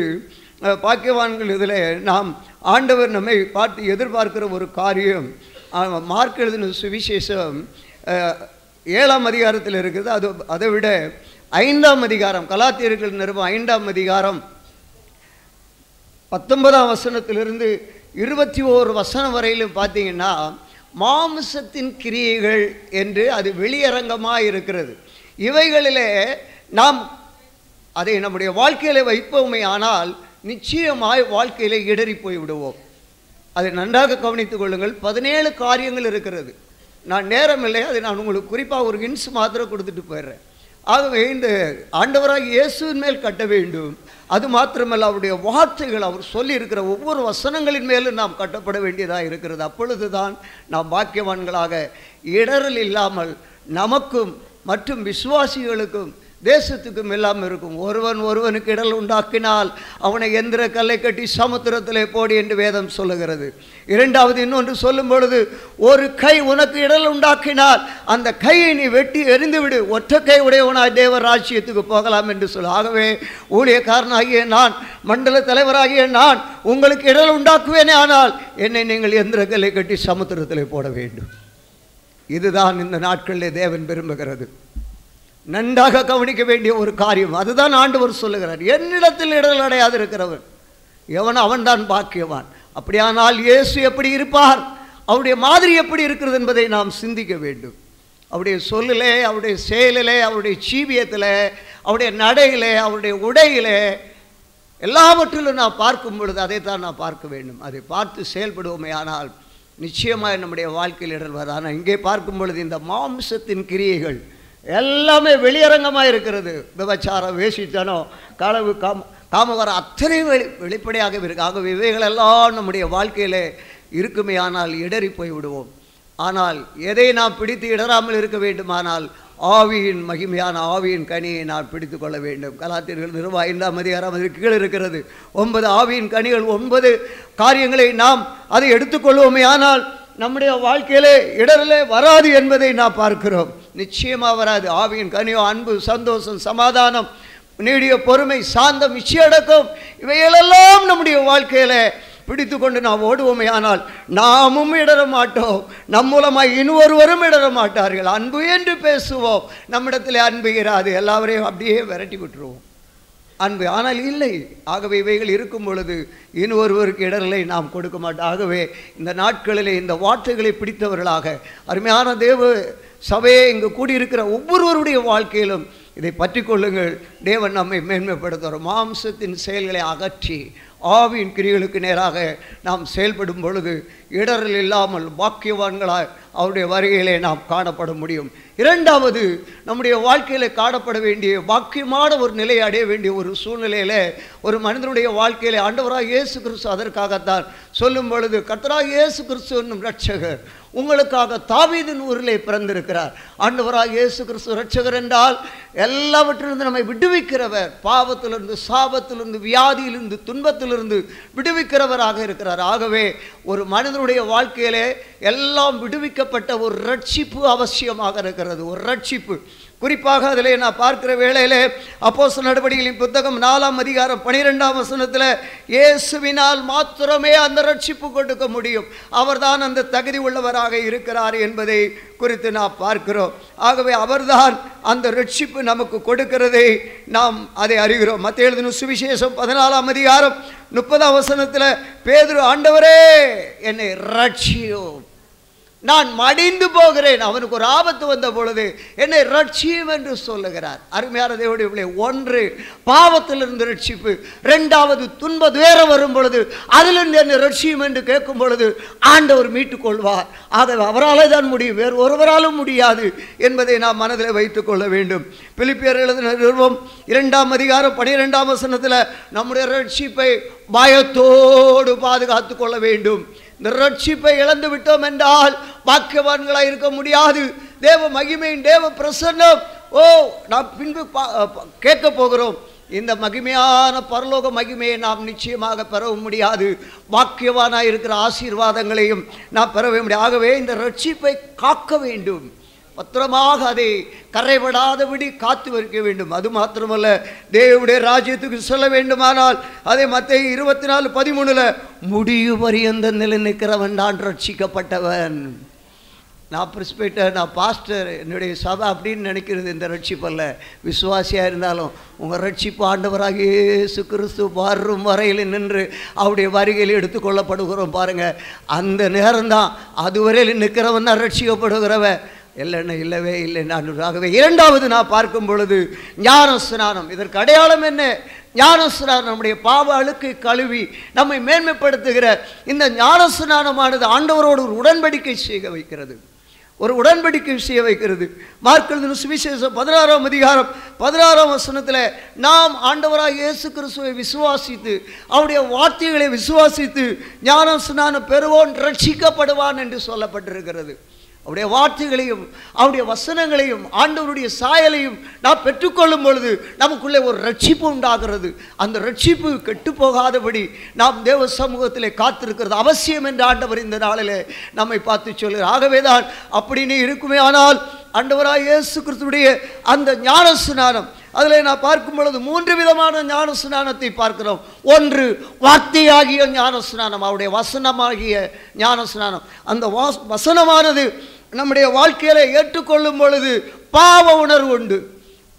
பாக்கியவான்கள் இதில் நாம் ஆண்டவர் நம்மை பார்த்து எதிர்பார்க்கிற ஒரு காரியம். மார்க் எழுதின சுவிசேஷம் 7ஆம் அதிகாரத்தில் இருக்குது. அதை விட 5ஆம் அதிகாரம், கலாத்தியர்கள் நிருபம் 5ஆம் அதிகாரம் 19ஆம் வசனத்திலிருந்து 21 வசனம் வரையிலும் பார்த்தீங்கன்னா மாம்சத்தின் கிரியைகள் என்று அது வெளியரங்கமாக இருக்கிறது. இவைகளிலே நாம் அதை நம்முடைய வாழ்க்கையில் வைப்போமே ஆனால் நிச்சயமாய் வாழ்க்கையில் இடறி போய் விடுவோம். அதை நன்றாக கவனித்துக் கொள்ளுங்கள். 17 காரியங்கள் இருக்கிறது. நான் நேரம் இல்லை, அதை நான் உங்களுக்கு குறிப்பாக ஒரு ஹின்ஸ் மாத்திரம் கொடுத்துட்டு போயிடுறேன். ஆகவே இந்த ஆண்டவராக இயேசுவின் மேல் கட்ட வேண்டும். அது மாத்திரமல்ல, அவருடைய வார்த்தைகள், அவர் சொல்லி இருக்கிற ஒவ்வொரு வசனங்களின் மேலும் நாம் கட்டப்பட வேண்டியதாக இருக்கிறது. அப்பொழுது தான் நாம் பாக்கியவான்களாக இடரல் இல்லாமல் நமக்கும் மற்றும் விசுவாசிகளுக்கும் தேசத்துக்கும் எல்லாம் இருக்கும். ஒருவனுக்கு இடல் உண்டாக்கினால் அவனை எந்திர கல்லை கட்டி சமுத்திரத்திலே போடி என்று வேதம் சொல்லுகிறது. இரண்டாவது இன்னொன்று சொல்லும் பொழுது, ஒரு கை உனக்கு இடல் உண்டாக்கினால் அந்த கையை நீ வெட்டி எறிந்துவிடு, ஒற்றை கை உடையவனாய் தேவ ராஜ்யத்துக்கு போகலாம் என்று சொல்ல. ஆகவே ஊழியக்காரனாகிய நான், மண்டல தலைவராகிய நான் உங்களுக்கு இடல் உண்டாக்குவேனே ஆனால் என்னை நீங்கள் எந்திர கல்லை கட்டி சமுத்திரத்திலே போட வேண்டும். இதுதான் இந்த நாட்களிலே தேவன் விரும்புகிறது. நன்றாக கவனிக்க வேண்டிய ஒரு காரியம். அதுதான் ஆண்டவர் சொல்லுகிறார், என்னிடத்தில் இடர்கள் அடையாது இருக்கிறவன் எவன் அவன்தான் பாக்கியவான். அப்படியானால் இயேசு எப்படி இருப்பார், அவருடைய மாதிரி எப்படி இருக்கிறது என்பதை நாம் சிந்திக்க வேண்டும். அவருடைய சொல்லிலே, அவருடைய செயலிலே, அவருடைய ஜீவியத்திலே, அவருடைய நடையிலே, அவருடைய உடையிலே, எல்லாவற்றிலும் நான் பார்க்கும் பொழுது அதைத்தான் நான் பார்க்க வேண்டும். அதை பார்த்து செயல்படுவோமே ஆனால் நிச்சயமாக நம்முடைய வாழ்க்கையில் இடர் வரும். ஆனால் இங்கே பார்க்கும் பொழுது இந்த மாம்சத்தின் கிரியைகள் எல்லாமே வெளியரங்கமாக இருக்கிறது. விபச்சாரம், வேசித்தனம், களவு, காமவரம் அத்தனை வெளிப்படையாக இருக்கு. ஆகவே இவைகளெல்லாம் நம்முடைய வாழ்க்கையில் இருக்குமே ஆனால் இடறி போய் விடுவோம். ஆனால் எதை நாம் பிடித்து இடராமல் இருக்க வேண்டுமானால் ஆவியின் மகிமையான ஆவியின் கனியை நாம் பிடித்து கொள்ள வேண்டும். கலாத்தியர்கள் நிறுவ 5ஆம் அதிகாரம் அதற்கு கீழே இருக்கிறது. 9 ஆவியின் கனிகள், 9 காரியங்களை நாம் அதை எடுத்துக்கொள்வோமே ஆனால் நம்முடைய வாழ்க்கையிலே இடரிலே வராது என்பதை நாம் பார்க்கிறோம். நிச்சயமாக வராது. ஆவியின் கனியோ அன்பு, சந்தோஷம், சமாதானம், நீடிய பொறுமை, சாந்தம், இச்சையடக்கம், இவைகளெல்லாம் நம்முடைய வாழ்க்கையில பிடித்து கொண்டு நாம் ஓடுவோமே ஆனால் நாமும் இடர மாட்டோம். நம் மூலமாக இன்னொருவரும் இடர மாட்டார்கள். அன்பு என்று பேசுவோம், நம்மிடத்தில் அன்பு இராது, எல்லாவரையும் அப்படியே விரட்டி விட்டுருவோம் அன்பு. ஆனால் இல்லை. ஆகவே இவைகள் இருக்கும் பொழுது இன்னொருவருக்கு இடரலை நாம் கொடுக்க மாட்டோம். ஆகவே இந்த நாட்களிலே இந்த வார்த்தைகளை பிடித்தவர்களாக அருமையான தேவ சபையை இங்கு கூடியிருக்கிற ஒவ்வொருவருடைய வாழ்க்கையிலும் இதை பற்றி கொள்ளுங்கள். தேவன் நம்மை மேன்மைப்படுத்துவார். மாம்சத்தின் செயல்களை அகற்றி ஆவியின் கிரியைகளுக்கு நேராக நாம் செயல்படும் பொழுது இடரல் இல்லாமல் பாக்கியவான்களாய் அவருடைய வருகையிலே நாம் காணப்பட முடியும். இரண்டாவது, நம்முடைய வாழ்க்கையில் காணப்பட வேண்டிய பாக்கியமான ஒரு நிலையை அடைய வேண்டிய ஒரு சூழ்நிலையில் ஒரு மனிதனுடைய வாழ்க்கையிலே ஆண்டவராக இயேசு கிறிஸ்து அதற்காகத்தான் சொல்லும் பொழுது, கர்த்தராக இயேசு கிறிஸ்து என்னும் இரட்சகர் உங்களுக்காக தாவீதின் ஊரிலே பிறந்திருக்கிறார். ஆண்டவராக இயேசு கிறிஸ்து இரட்சகர் என்றால் எல்லாவற்றிலிருந்து நம்மை விடுவிக்கிறவர், பாவத்திலிருந்து, சாபத்திலிருந்து, வியாதியிலிருந்து, துன்பத்திலிருந்து விடுவிக்கிறவராக இருக்கிறார். ஆகவே ஒரு மனிதனுடைய வாழ்க்கையிலே எல்லாம் விடுவிக்கப்பட்ட ஒரு ரட்சிப்பு அவசியமாக இருக்கிறது. ஒரு ரட்சிப்பு குறிப்பாக அதிலே நான் பார்க்கிற வேளையிலே அப்போஸ்தலர் நடவடிக்கைகளின் புத்தகம் 4ஆம் அதிகாரம் 12ஆம் வசனத்தில் இயேசுவினால் மாத்திரமே அந்த ரட்சிப்பு கொடுக்க முடியும், அவர்தான் அந்த தகுதி உள்ளவராக இருக்கிறார் என்பதை குறித்து நாம் பார்க்கிறோம். ஆகவே அவர்தான் அந்த ரட்சிப்பு நமக்கு கொடுக்கிறதை நாம் அதை அறிகிறோம். மத்தேயு எழுதின சுவிசேஷம் 14ஆம் அதிகாரம் 30ஆம் வசனத்தில் பேதுரு, ஆண்டவரே என்னை ரட்சியும், நான் மடிந்து போகிறேன். அவனுக்கு ஒரு ஆபத்து வந்த பொழுது என்னை ரட்சியும் என்று சொல்லுகிறார். அருமையான தேவனுடைய பிள்ளையே, ஒன்று பாவத்திலிருந்து ரட்சிப்பு, இரண்டாவது துன்ப துயரம் வரும் பொழுது அதிலிருந்து என்னை ரட்சியும் என்று கேட்கும் பொழுது ஆண்டவர் மீட்டுக் கொள்வார். ஆகவே அவராலே தான் முடியும், வேறு ஒருவராலும் முடியாது என்பதை நாம் மனதில் வைத்துக் கொள்ள வேண்டும். பிலிப்பியர் எழுதின நிருபம் 2ஆம் அதிகாரம் 12ஆம் வசனத்தில் நம்முடைய ரட்சிப்பை பயத்தோடு பாதுகாத்து கொள்ள வேண்டும். இந்த ரட்சிப்பை இழந்து விட்டோம் என்றால் பாக்கியவான்களாக இருக்க முடியாது. தேவ மகிமையின் தேவ பிரசன்னம் நாம் பின்பு கேட்க போகிறோம். இந்த மகிமையான பரலோக மகிமையை நாம் நிச்சயமாக பெறவும் முடியாது. பாக்கியவானாக இருக்கிற ஆசீர்வாதங்களையும் நாம் பெறவே முடியாது. ஆகவே இந்த ரட்சிப்பை காக்க வேண்டும், பத்திரமாக அதை கரைபடாதபடி காத்து வைக்க வேண்டும். அது மாத்திரமல்ல, தேவனுடைய ராஜ்யத்துக்கு செல்ல வேண்டுமானால் அதை மத்தேயு 24:13 முடிவு பரியந்த நிலை நிற்கிறவன் தான் ரட்சிக்கப்பட்டவன். நான் பிரிஸ்பெக்டர், நான் பாஸ்டர், என்னுடைய சபை அப்படின்னு நினைக்கிறது இந்த ரட்சிப்பல்ல. விசுவாசியாக இருந்தாலும் உங்கள் ரட்சிப்பு ஆண்டவராக இயேசு கிறிஸ்து வரும் வரையில் நின்று அவருடைய வருகையில் எடுத்துக்கொள்ளப்படுகிறோம் பாருங்கள். அந்த நேரம்தான் அதுவரையில் நிற்கிறவன் தான் ரட்சிக்கப்படுகிறவன், இல்லைன்னு இல்லவே இல்லை. ஆகவே இரண்டாவது நான் பார்க்கும் பொழுது ஞான ஸ்நானம். இதற்கு அடையாளம் என்ன? ஞான ஸ்நானம் நம்முடைய பாவ அழுக்கை கழுவி நம்மை மேன்மைப்படுத்துகிற இந்த ஞான ஸ்நானமானது ஆண்டவரோடு ஒரு உடன்படிக்கை செய்ய வைக்கிறது, ஒரு உடன்படிக்கை செய்ய வைக்கிறது. மார்க் எழுதின சுவிசேஷம் 16ஆம் அதிகாரம் 16ஆம் வசனத்தில் நாம் ஆண்டவராக இயேசு கிறிஸ்துவை விசுவாசித்து அவருடைய வார்த்தைகளை விசுவாசித்து ஞான ஸ்நானம் பெறுவோன் ரட்சிக்கப்படுவான் என்று சொல்லப்பட்டிருக்கிறது. அவருடைய வார்த்தைகளையும் அவருடைய வசனங்களையும் ஆண்டவருடைய சாயலையும் நாம் பெற்றுக்கொள்ளும் பொழுது நமக்குள்ளே ஒரு ரட்சிப்பு உண்டாகிறது. அந்த ரட்சிப்பு கெட்டு போகாதபடி நாம் தேவ சமூகத்திலே காத்திருக்கிறது அவசியம் என்று ஆண்டவர் இந்த நாளிலே நம்மை பார்த்து சொல்கிறார். ஆகவே தான் அப்படின்னு இருக்குமே. ஆனால் ஆண்டவராக இயேசு கிறிஸ்துவுடைய அந்த ஞான ஸ்நானம், அதில் நான் பார்க்கும் பொழுது 3 விதமான ஞான ஸ்நானத்தை பார்க்கிறோம். ஒன்று வார்த்தையாகிய ஞான ஸ்நானம், அவருடைய வசனமாகிய ஞான ஸ்நானம். அந்த வசனமானது நம்முடைய வாழ்க்கையில ஏற்றுக்கொள்ளும் பொழுது பாவ உணர்வு உண்டு.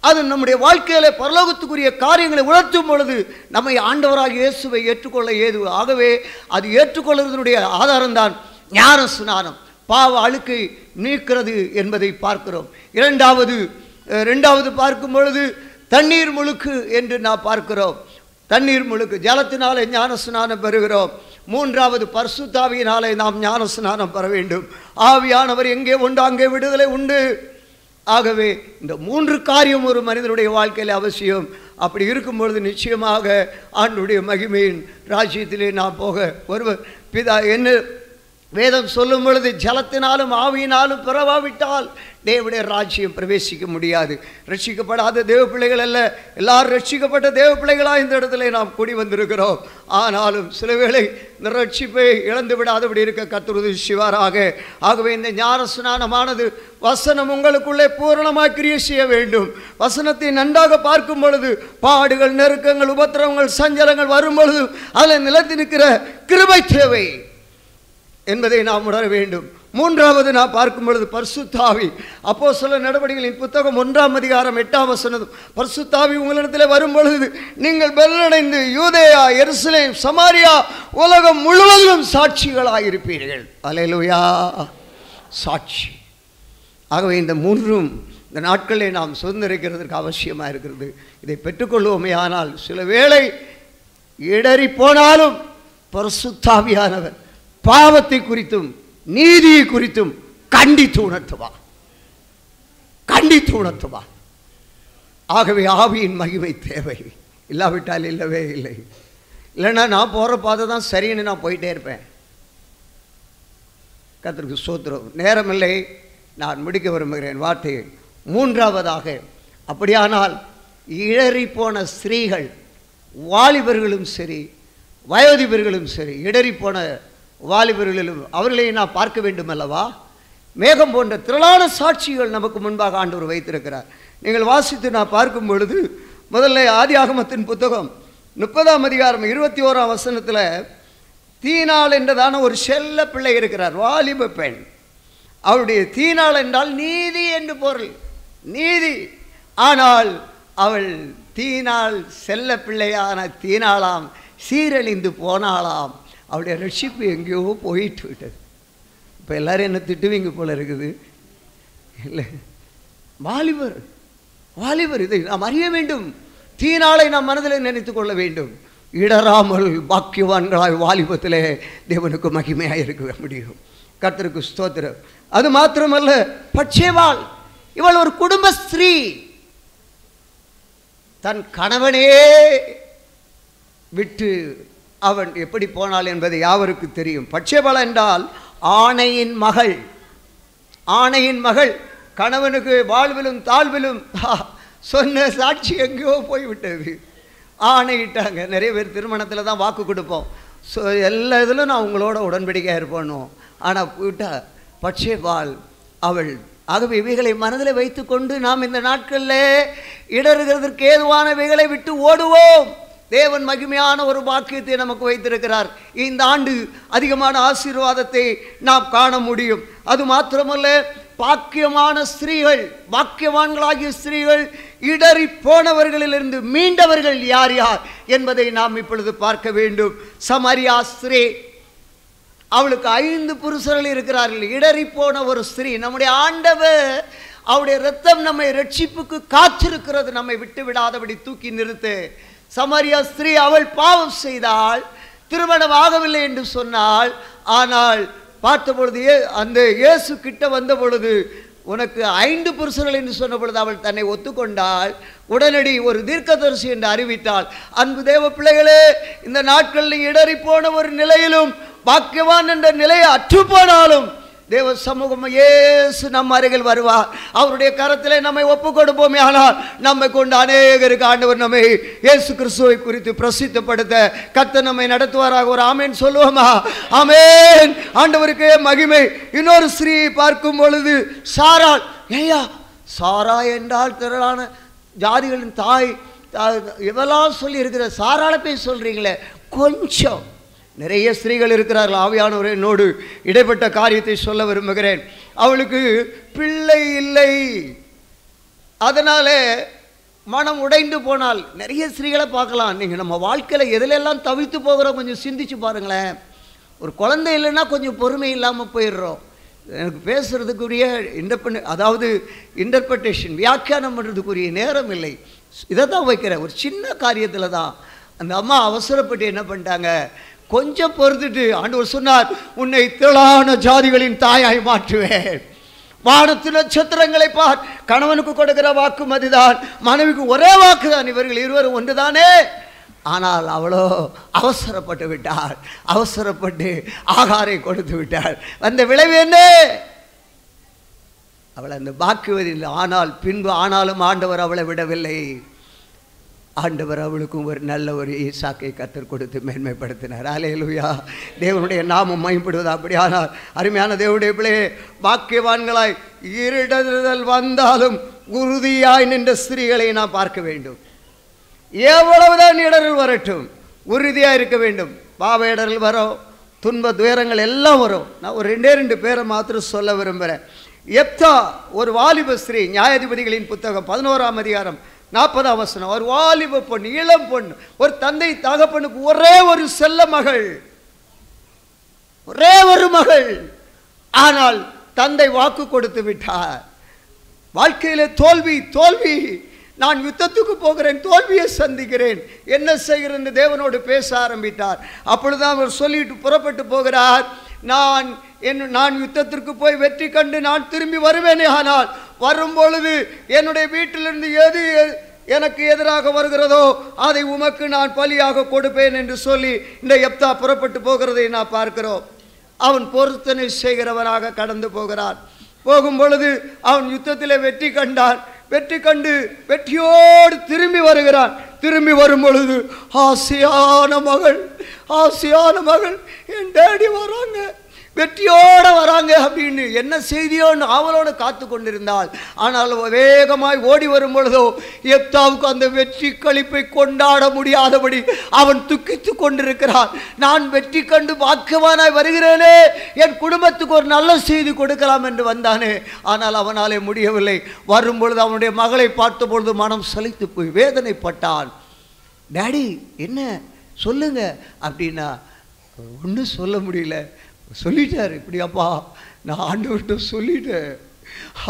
அது நம்முடைய வாழ்க்கையில பரலோகத்துக்குரிய காரியங்களை உணர்த்தும் பொழுது நம்மை ஆண்டவராக இயேசுவை ஏற்றுக்கொள்ள ஏது. ஆகவே அது ஏற்றுக்கொள்வதனுடைய ஆதாரம்தான் ஞான ஸ்நானம், பாவ அழுக்கை நீக்கிறது என்பதை பார்க்கிறோம். இரண்டாவது பார்க்கும் பொழுது தண்ணீர் முழுக்கு என்று நாம் பார்க்கிறோம். தண்ணீர் முழுக்கு ஜலத்தினாலே ஞான ஸ்நானம் பெறுகிறோம். மூன்றாவது பரிசுத்த ஆவியினாலே நாம் ஞான ஸ்நானம் பெற வேண்டும். ஆவியானவர் எங்கே உண்டு அங்கே விடுதலை உண்டு. ஆகவே இந்த 3 காரியம் ஒரு மனிதனுடைய வாழ்க்கையில் அவசியம். அப்படி இருக்கும் பொழுது நிச்சயமாக ஆண்டவருடைய மகிமையின் ராஜ்யத்திலே நாம் போக ஒருவர் பிதா என்ன வேதம் சொல்லும் பொழுது ஜலத்தினாலும் ஆவியினாலும் பிறவாவிட்டால் தேவனுடைய ராஜ்யம் பிரவேசிக்க முடியாது. ரட்சிக்கப்படாத தேவ பிள்ளைகள் அல்ல, எல்லாரும் ரட்சிக்கப்பட்ட தேவ பிள்ளைகளாக இந்த இடத்துல நாம் கூடி வந்திருக்கிறோம். ஆனாலும் சில வேளை இந்த ரட்சிப்பை இழந்து விடாதபடி இருக்க கர்த்தர் உதவி செய்வாராக. ஆகவே இந்த ஞான ஸ்நானமானது வசனம் உங்களுக்குள்ளே பூரணமாக கிரியை செய்ய வேண்டும். வசனத்தை நன்றாக பார்க்கும் பொழுது பாடுகள், நெருக்கங்கள், உபத்திரவங்கள், சஞ்சலங்கள் வரும் பொழுது அதில் நிலைத்து நிற்கிற கிருபை தேவை என்பதை நாம் உணர வேண்டும். மூன்றாவது நாம் பார்க்கும் பொழுது பரிசுத்த ஆவி. அப்போஸ்தலர் நடவடிக்கைகளின் புத்தகம் 1ஆம் அதிகாரம் 8ஆம் வசனம், பரிசுத்த ஆவி உங்களிடத்தில் வரும் பொழுது நீங்கள் பலனடைந்து யூதேயா, எருசலேம், சமாரியா, உலகம் முழுவதிலும் சாட்சிகளாயிருப்பீர்கள். அல்லேலூயா, சாட்சி. ஆகவே இந்த 3ம் இந்த நாட்களை நாம் சுதந்திரிக்கிறதுக்கு அவசியமாக இருக்கிறது. இதை பெற்றுக்கொள்வோமே. ஆனால் சில வேளை இடறி போனாலும் பரிசுத்த ஆவியானவர் பாவத்தை குறித்தும் நீதியை குறித்தும் கண்டித்து உணர்த்துவார். ஆகவே ஆவியின் மகிமை தேவை. இல்லாவிட்டால் இல்லவே இல்லை. இல்லைன்னா நான் போகிற பாதை தான் சரின்னு நான் போயிட்டே இருப்பேன். கர்த்தருக்கு ஸ்தோத்திரம். நேரமில்லை, நான் முடிக்க விரும்புகிறேன் வார்த்தையை. மூன்றாவதாக, அப்படியானால் இடறி போன ஸ்திரீகள், வாலிபர்களும் சரி வயோதிபர்களும் சரி, இடறி போன வாலிபர்களிலும் அவர்களை நான் பார்க்க வேண்டும் அல்லவா? மேகம் போன்ற திரளான சாட்சிகள் நமக்கு முன்பாக ஆண்டவர் வைத்திருக்கிறார். நீங்கள் வாசித்து நான் பார்க்கும் பொழுது முதல்ல ஆதியாகமத்தின் புத்தகம் 30ஆம் அதிகாரம் 21ஆம் வசனத்தில் தீனாள் என்றதான ஒரு செல்ல பிள்ளை இருக்கிறார், வாலிப பெண். அவருடைய தீனாள் என்றால் நீதி என்று பொருள், நீதி. ஆனால் அவள் தீனாள், செல்ல பிள்ளையான தீனாளாம், சீரழிந்து போனாளாம். அவருடைய ரட்சிப்பு எங்கேயோ போயிட்டு விட்டது. இப்போ எல்லாரும் என்ன திட்டுவீங்க போல இருக்குது. இல்லை, வாலிபர் இதை நாம் அறிய வேண்டும். தீனாளை நாம் மனதில் நினைத்து கொள்ள வேண்டும். இடராமல் பாக்கியவான்களாய் வாலிபத்திலே தேவனுக்கு மகிமையாக இருக்க முடியும். கர்த்தருக்கு ஸ்தோத்திரம். அது மாத்திரமல்ல, பட்சேவாள், இவள் ஒரு குடும்ப ஸ்திரீ. தன் கணவனே விட்டு அவன் எப்படி போனாள் என்பதை யாவருக்கு தெரியும். பட்சேபாள் என்றால் ஆணையின் மகள். ஆணையின் மகள் கணவனுக்கு வாழ்விலும் தாழ்விலும் சொன்ன சாட்சி எங்கேயோ போய்விட்டது. ஆணையிட்டாங்க. நிறைய பேர் திருமணத்தில் தான் வாக்கு கொடுப்போம், எல்லா இதிலும் நான் உங்களோட உடன்படிக்கையாக இருப்போம். ஆனால் போயிட்டா பட்சேபாள் அவள். ஆகவே இவைகளை மனதில் வைத்து கொண்டு நாம் இந்த நாட்களில் இடறுகிறதற்கு ஏதுவானவைகளை விட்டு ஓடுவோம். தேவன் மகிமையான ஒரு பாக்கியத்தை நமக்கு வைத்திருக்கிறார். இந்த ஆண்டு அதிகமான ஆசீர்வாதத்தை நாம் காண முடியும். அது மாத்திரமல்ல, பாக்கியமான ஸ்திரீகள், பாக்கியவான்களாகிய ஸ்திரீகள், இடறி போனவர்களிலிருந்து மீண்டவர்கள் யார் யார் என்பதை நாம் இப்பொழுது பார்க்க வேண்டும். சமாரியா ஸ்திரீ, அவளுக்கு 5 புருஷர்கள் இருக்கிறார்கள். இடறி போன ஒரு ஸ்திரீ. நம்முடைய ஆண்டவர், அவருடைய இரத்தம் நம்மை ரட்சிப்புக்கு காத்திருக்கிறது, நம்மை விட்டு விடாதபடி தூக்கி நிறுத்து. சமாரியா ஸ்திரீ, அவள் பாவம் செய்தாள், திருமணம் ஆகவில்லை என்று சொன்னாள். ஆனால் பார்த்த பொழுது அந்த இயேசு கிட்ட வந்த பொழுது உனக்கு 5 புருஷர்கள் என்று சொன்ன பொழுது அவள் தன்னை ஒத்துக்கொண்டாள். உடனடி ஒரு தீர்க்கதரிசி என்று அறிவித்தாள். அன்பு தேவ பிள்ளைகளே, இந்த நாட்களில் இடறி போன ஒரு நிலையிலும், பாக்கியவான் என்ற நிலையை அற்றுப்போனாலும் தேவ சமூகம் இயேசு நம் அருகில் வருவார். அவருடைய கரத்திலே நம்மை ஒப்பு கொடுப்போமே. ஆனால் நம்மை கொண்டு அநேகருக்கு ஆண்டவர் நம்மை இயேசு கிறிஸ்துவை குறித்து பிரசித்தப்படுத்த கர்த்தர் நம்மை நடத்துவாராக. ஒரு ஆமேன் சொல்லுவோமா? ஆமேன். ஆண்டவருக்கே மகிமை. இன்னொரு ஸ்திரீ பார்க்கும் பொழுது சாராள். ஐயா, சாரா என்றால் திரளான ஜாதிகளின் தாய், இதெல்லாம் சொல்லி இருக்கிற சாராளை போய் சொல்றீங்களே, கொஞ்சம் நிறைய ஸ்திரீகள் இருக்கிறார்கள். ஆவியானவரே என்னோடு இடைப்பட்ட காரியத்தை சொல்ல விரும்புகிறேன். அவளுக்கு பிள்ளை இல்லை, அதனால மனம் உடைந்து போனால். நிறைய ஸ்திரீகளை பார்க்கலாம். நீங்கள் நம்ம வாழ்க்கையில் எதிலெல்லாம் தவித்து போகிறோம் கொஞ்சம் சிந்திச்சு பாருங்களேன். ஒரு குழந்தை இல்லைன்னா கொஞ்சம் பொறுமை இல்லாமல் போயிடுறோம். எனக்கு பேசுறதுக்குரிய அதாவது இன்டர்பிரட்டேஷன், வியாக்கியானம் பண்ணுறதுக்குரிய நேரம் இல்லை. இதை தான் வைக்கிறேன். ஒரு சின்ன காரியத்தில் தான் அந்த அம்மா அவசரப்பட்டு என்ன பண்ணிட்டாங்க, கொஞ்சம் பொறுத்துட்டு ஆண்டவர் சொன்னார், உன்னை திரளான ஜாதிகளின் தாயாய் மாற்றுவேன். வானத்து நட்சத்திரங்களை பார். கணவனுக்கு கொடுக்கிற வாக்கு அதுதான், மனைவிக்கு ஒரே வாக்கு தான், இவர்கள் இருவரும் ஒன்றுதானே. ஆனால் அவளோ அவசரப்பட்டு விட்டாள். அவசரப்பட்டு ஆகாரை கொடுத்து விட்டாள். அந்த விளைவு என்ன? அவள் அந்த பாக்கியவதில். ஆனால் பின்பு ஆனாலும் ஆண்டவர் அவளை விடவில்லை. ஆண்டவர் அவளுக்கும் ஒரு நல்ல ஒரு ஈசாக்கை கற்றுக் கொடுத்து மேன்மைப்படுத்தினார். அல்லேலூயா. தேவனுடைய நாமம் மகிமைப்படுவது. அப்படியானால் அருமையான தேவனுடைய பிள்ளையே, பாக்கியவான்களாய் இருடல் வந்தாலும் உறுதியாய் நின்ற ஸ்திரீகளை நாம் பார்க்க வேண்டும். எவ்வளவுதான் இடர்கள் வரட்டும், உறுதியாக இருக்க வேண்டும். பாவ இடர்கள் வரும், துன்ப துயரங்கள் எல்லாம் வரும். நான் ஒரு ரெண்டு பேரை மாத்திரம் சொல்ல விரும்புகிறேன். எப்தா ஒரு வாலிப ஸ்திரீ. நியாயாதிபதிகளின் புத்தகம் 11ஆம் அதிகாரம் 40ஆம் வசனம். ஒரு வாலிப பொண்ணு, இளம் பொண்ணு. ஒரு தந்தை தகப்பனுக்கு ஒரே ஒரு செல்ல மகள், ஒரே ஒரு மகள். ஆனால் தந்தை வாக்கு கொடுத்து விட்டார். வாழ்க்கையில தோல்வி தோல்வி. நான் யுத்தத்துக்கு போகிறேன், தோல்வியை சந்திக்கிறேன், என்ன செய்கிறேன் தேவனோடு பேச ஆரம்பித்தார். அப்பொழுதுதான் அவர் சொல்லிட்டு புறப்பட்டு போகிறார். நான் யுத்தத்திற்கு போய் வெற்றி கண்டு நான் திரும்பி வருவேனே, ஆனால் வரும்பொழுது என்னுடைய வீட்டிலிருந்து எது எனக்கு எதிராக வருகிறதோ அதை உமக்கு நான் பலியாக கொடுப்பேன் என்று சொல்லி இந்த எப்தா புறப்பட்டு போகிறதை நான் பார்க்கிறோம். அவன் பொருத்தனை செய்கிறவனாக கடந்து போகிறான். போகும் பொழுது அவன் யுத்தத்திலே வெற்றி கண்டான். வெற்றி கண்டு வெற்றியோடு திரும்பி வருகிறான். திரும்பி வரும் பொழுது ஆசையான மகள், ஆசையான மகள், என் டேடி வராங்க, வெற்றியோடு வராங்க அப்படின்னு என்ன செய்தியோன்னு அவளோடு காத்து கொண்டிருந்தாள். ஆனால் வேகமாய் ஓடி வரும் பொழுதோ எப்தாவுக்கு அந்த வெற்றி களிப்பை கொண்டாட முடியாதபடி அவன் துக்கித்து கொண்டிருக்கிறான். நான் வெற்றி கண்டு பாக்கியவானாய் வருகிறேனே, என் குடும்பத்துக்கு ஒரு நல்ல செய்தி கொடுக்கலாம் என்று வந்தானே, ஆனால் அவனாலே முடியவில்லை. வரும் பொழுது அவனுடைய மகளை பார்த்த பொழுது மனம் சலித்து போய் வேதனைப்பட்டான். டேடி என்ன சொல்லுங்க அப்படின்னா ஒன்றும் சொல்ல முடியல. சொல்லிட்டார், இப்படியாப்பா நான் ஆண்டவர்கிட்ட சொல்லிட்டேன்,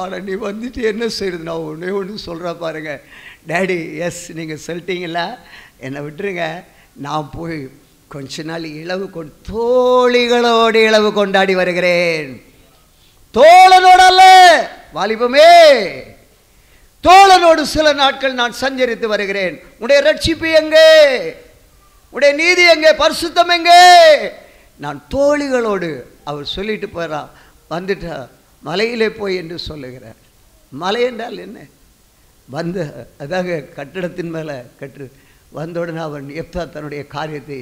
ஆனால் நீ வந்துட்டு என்ன செய்யுது, நான் ஒன்று சொல்கிறேன் பாருங்க. டேடி எஸ் நீங்கள் சொல்லிட்டீங்கள, என்னை விட்டுருங்க, நான் போய் கொஞ்ச நாள் இளவு தோழிகளோடு இளவு கொண்டாடி வருகிறேன். தோழனோடு அல்ல வாலிபமே, தோழனோடு சில நாட்கள் நான் சஞ்சரித்து வருகிறேன். உடைய ரட்சிப்பு எங்கே, உடைய நீதி எங்கே, பரிசுத்தம் எங்கே? நான் தோழிகளோடு. அவர் சொல்லிட்டு போறா, வந்துட்டா மலையிலே போய் என்று சொல்லுகிறார். மலை என்றால் என்ன? வந்து அதாக கட்டிடத்தின் மேலே கட்டு வந்தவுடனே அவன் எப்தா தன்னுடைய காரியத்தை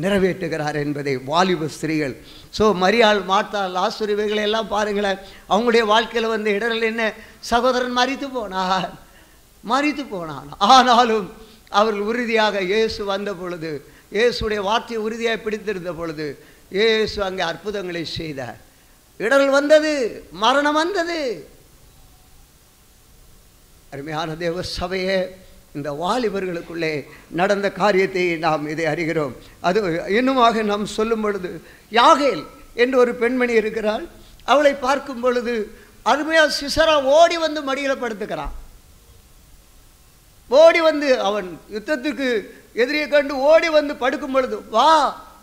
நிறைவேற்றுகிறார் என்பதை வாலிப ஸ்திரீகள். ஸோ மரியாள், மார்த்தா, லாசரு இவைகளை எல்லாம் பாருங்களேன். அவங்களுடைய வாழ்க்கையில் வந்து இடர்கள் என்ன? சகோதரன் மரித்து போனான். ஆனாலும் அவர்கள் உறுதியாக இயேசு வந்த பொழுது, இயேசுடைய வார்த்தையை உறுதியாக பிடித்திருந்த பொழுது இயேசு அங்கே அற்புதங்களை செய்தார். இடர்கள் வந்தது, மரணம் வந்தது. அருமையான தேவ சபையே, இந்த வாலிபர்களுக்குள்ளே நடந்த காரியத்தை நாம் இதை அறிகிறோம். அது இன்னுமாக நாம் சொல்லும் பொழுது, யாகேல் என்று ஒரு பெண்மணி இருக்கிறாள். அவளை பார்க்கும் பொழுது அருமையாக சிசரா ஓடி வந்து மடியில் படுத்துக்கிறான். ஓடி வந்து அவன் யுத்தத்துக்கு எதிரியை கண்டு ஓடி வந்து படுக்கும் பொழுது, வா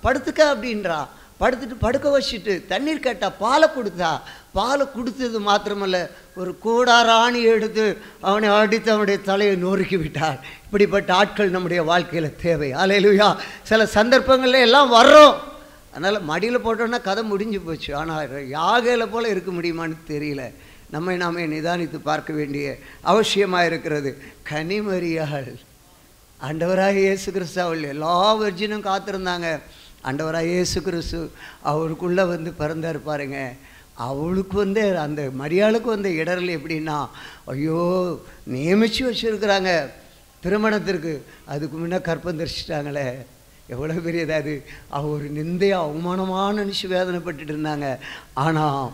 படுத்துக்க அப்படின்றா. படுத்துட்டு படுக்க வச்சுட்டு தண்ணீர் கேட்டா, பாலை கொடுத்தா. பாலை கொடுத்தது மாத்திரமல்ல, ஒரு கூடாராணி எடுத்து அவனை அடித்து அவனுடைய தலையை நொறுக்கி விட்டார். இப்படிப்பட்ட ஆட்கள் நம்முடைய வாழ்க்கையில் தேவை. அல்லேலூயா. சில சந்தர்ப்பங்கள்ல எல்லாம் வர்றோம், அதனால் மடியில் போட்டோன்னா கதை முடிஞ்சு போச்சு. ஆனால் யாகையில் போல் இருக்க முடியுமான்னு தெரியல. நம்மை நாமே நிதானித்து பார்க்க வேண்டிய அவசியமாக இருக்கிறது. கனிமரியாள், ஆண்டவராக இயேசு கிறிஸ்து, அவள் எல்லா வெர்ஜினும் காத்திருந்தாங்க. ஆண்டவராக இயேசு கிறிஸ்து அவருக்குள்ளே வந்து பிறந்தார் பாருங்க. அவளுக்கு வந்து அந்த மரியாளுக்கு வந்து இடரல் எப்படின்னா, ஐயோ நியமித்து வச்சுருக்குறாங்க திருமணத்திற்கு, அதுக்கு முன்னே கற்பம் தரிச்சிட்டாங்களே, எவ்வளோ பெரியது அது. அவ ஒரு நிந்தையா அவமானமான நினச்சி வேதனைப்பட்டுட்டு இருந்தாங்க. ஆனால்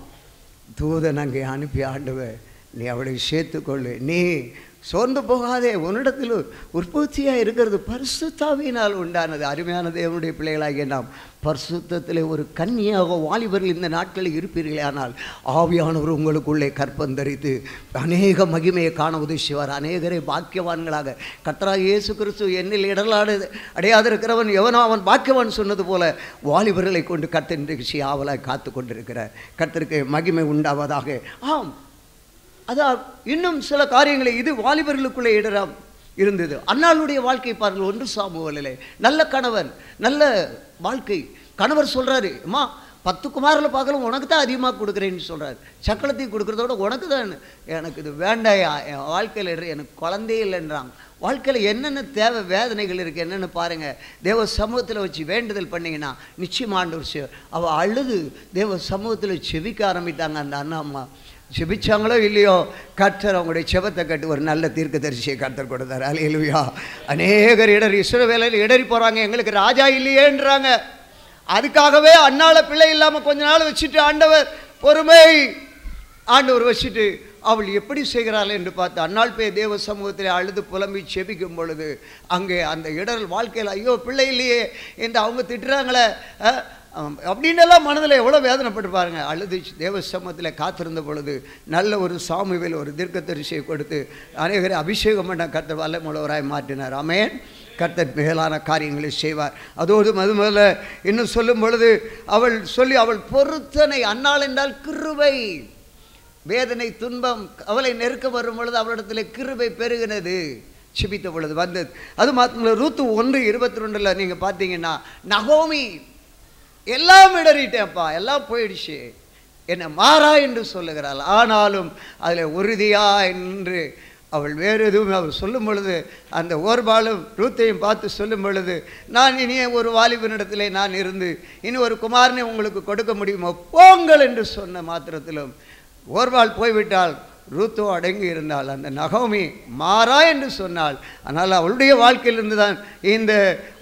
தூதன் அங்கே அனுப்பி, ஆண்டவர் நீ அவளை சேர்த்துக்கொள்ளு, நீ சோர்ந்து போகாதே, உன்னிடத்தில் உற்பத்தியாக இருக்கிறது பரிசுத்தாவியினால் உண்டானது. அருமையான தேவனுடைய பிள்ளைகளாகிய நாம் பரிசுத்தத்தில் ஒரு கன்னியாக வாலிபர்கள் இந்த நாட்களில் இருப்பீர்களே, ஆனால் ஆவியானவர் உங்களுக்குள்ளே கற்பந்தரித்து அநேக மகிமையை காண உதவிச்சுவார். அநேகரை பாக்கியவான்களாக கர்த்தராகிய இயேசு கிறிஸ்து என்னில் அடையாது இருக்கிறவன் எவனோ அவன் பாக்கியவான் சொன்னது போல வாலிபர்களை கொண்டு கர்த்தர் இன்றைக்கு ஆவலாய் காத்து கொண்டிருக்கிறார். கர்த்தருக்கு மகிமை உண்டாவதாக. ஆம், அதான் இன்னும் சில காரியங்களை இது வாலிபர்களுக்குள்ளே இடராம் இருந்தது. அன்னாளுடைய வாழ்க்கை பாருங்கள். 1 சாமுவேலிலே நல்ல கணவன், நல்ல வாழ்க்கை. கணவர் சொல்கிறாரு, அம்மா 10 குமாரில் பார்க்கலாம், உனக்கு தான் அதிகமாக கொடுக்குறேன்னு சொல்கிறார். சக்கலத்தையும் கொடுக்குறத விட உனக்கு தான், எனக்கு இது வேண்டாயா, என் வாழ்க்கையில் எனக்கு குழந்தையே இல்லைன்றாங்க. வாழ்க்கையில் என்னென்ன தேவை வேதனைகள் இருக்குது என்னென்னு பாருங்கள். தேவ சமூகத்தில் வச்சு வேண்டுதல் பண்ணிங்கன்னா நிச்சயமான ஒரு அவள் அழுது தேவ சமூகத்தில் செபிக்க ஆரம்பித்தாங்க. அந்த அண்ணா அம்மா செபிச்சாங்களோ இல்லையோ, கர்த்தர் அவங்களுடைய செபத்தை கட்டு ஒரு நல்ல தீர்க்கதரிசியை கர்த்தர் கொடுத்தார். அல்லேலூயா. அநேகர் இஸ்ரவேலில் இடறி போகிறாங்க, எங்களுக்கு ராஜா இல்லையேன்றாங்க. அதுக்காகவே அன்னால பிள்ளை இல்லாமல் கொஞ்ச நாள் வச்சுட்டு ஆண்டவர் பொறுமை ஆண்டவர் வச்சுட்டு அவள் எப்படி செய்கிறாள் என்று பார்த்து அன்னாள் போய் தேவ சமூகத்தில் அழுது புலம்பி செபிக்கும் பொழுது அங்கே அந்த இடரல் வாழ்க்கையில் ஐயோ பிள்ளை இல்லையே என்று அவங்க திட்டுறாங்களே அப்படின்னெல்லாம் மனதில் எவ்வளோ வேதனைப்பட்டு பாருங்க. அழுது தேவ சமூகத்தில் காத்திருந்த பொழுது நல்ல ஒரு சாமுவேல் ஒரு தீர்க்கதரிசியை கொடுத்து அநேகரை அபிஷேகம் பண்ண கர்த்தர் வல்லமையுள்ளவராய் மாற்றினார். ஆமென். கர்த்தர் மேலான காரியங்களை செய்வார். அதோடு முதல்ல இன்னும் சொல்லும் பொழுது அவள் பொருத்தனை. அன்னாள் என்றால் கிருபை. வேதனை துன்பம் அவளை நெருக்க வரும் பொழுது அவளிடத்தில் கிருபை பெருகினது, சிபித்த பொழுது வந்தது. அது மாத்திரம் ரூத்து 1:22 நீங்கள் பார்த்தீங்கன்னா, நகோமி எல்லாம் இடறிட்டேன்ப்பா, எல்லாம் போயிடுச்சு, என்னை மாறா என்று சொல்லுகிறாள். ஆனாலும் அதில் உறுதியா என்று அவள் வேறு எதுவும் அவள் சொல்லும் பொழுது அந்த ஓர்பாலும் ரூத்தையும் பார்த்து சொல்லும் பொழுது, நான் இனிய ஒரு வாலிபனிடத்திலே நான் இருந்து இனி ஒரு குமாரனை உங்களுக்கு கொடுக்க முடியுமோ, போங்கள் என்று சொன்ன மாத்திரத்திலும் ஓர்பால் போய்விட்டால். ரூத்தோ அடங்கி இருந்தால். அந்த நகோமி மாறா என்று சொன்னாள். ஆனால் அவளுடைய வாழ்க்கையிலிருந்து தான் இந்த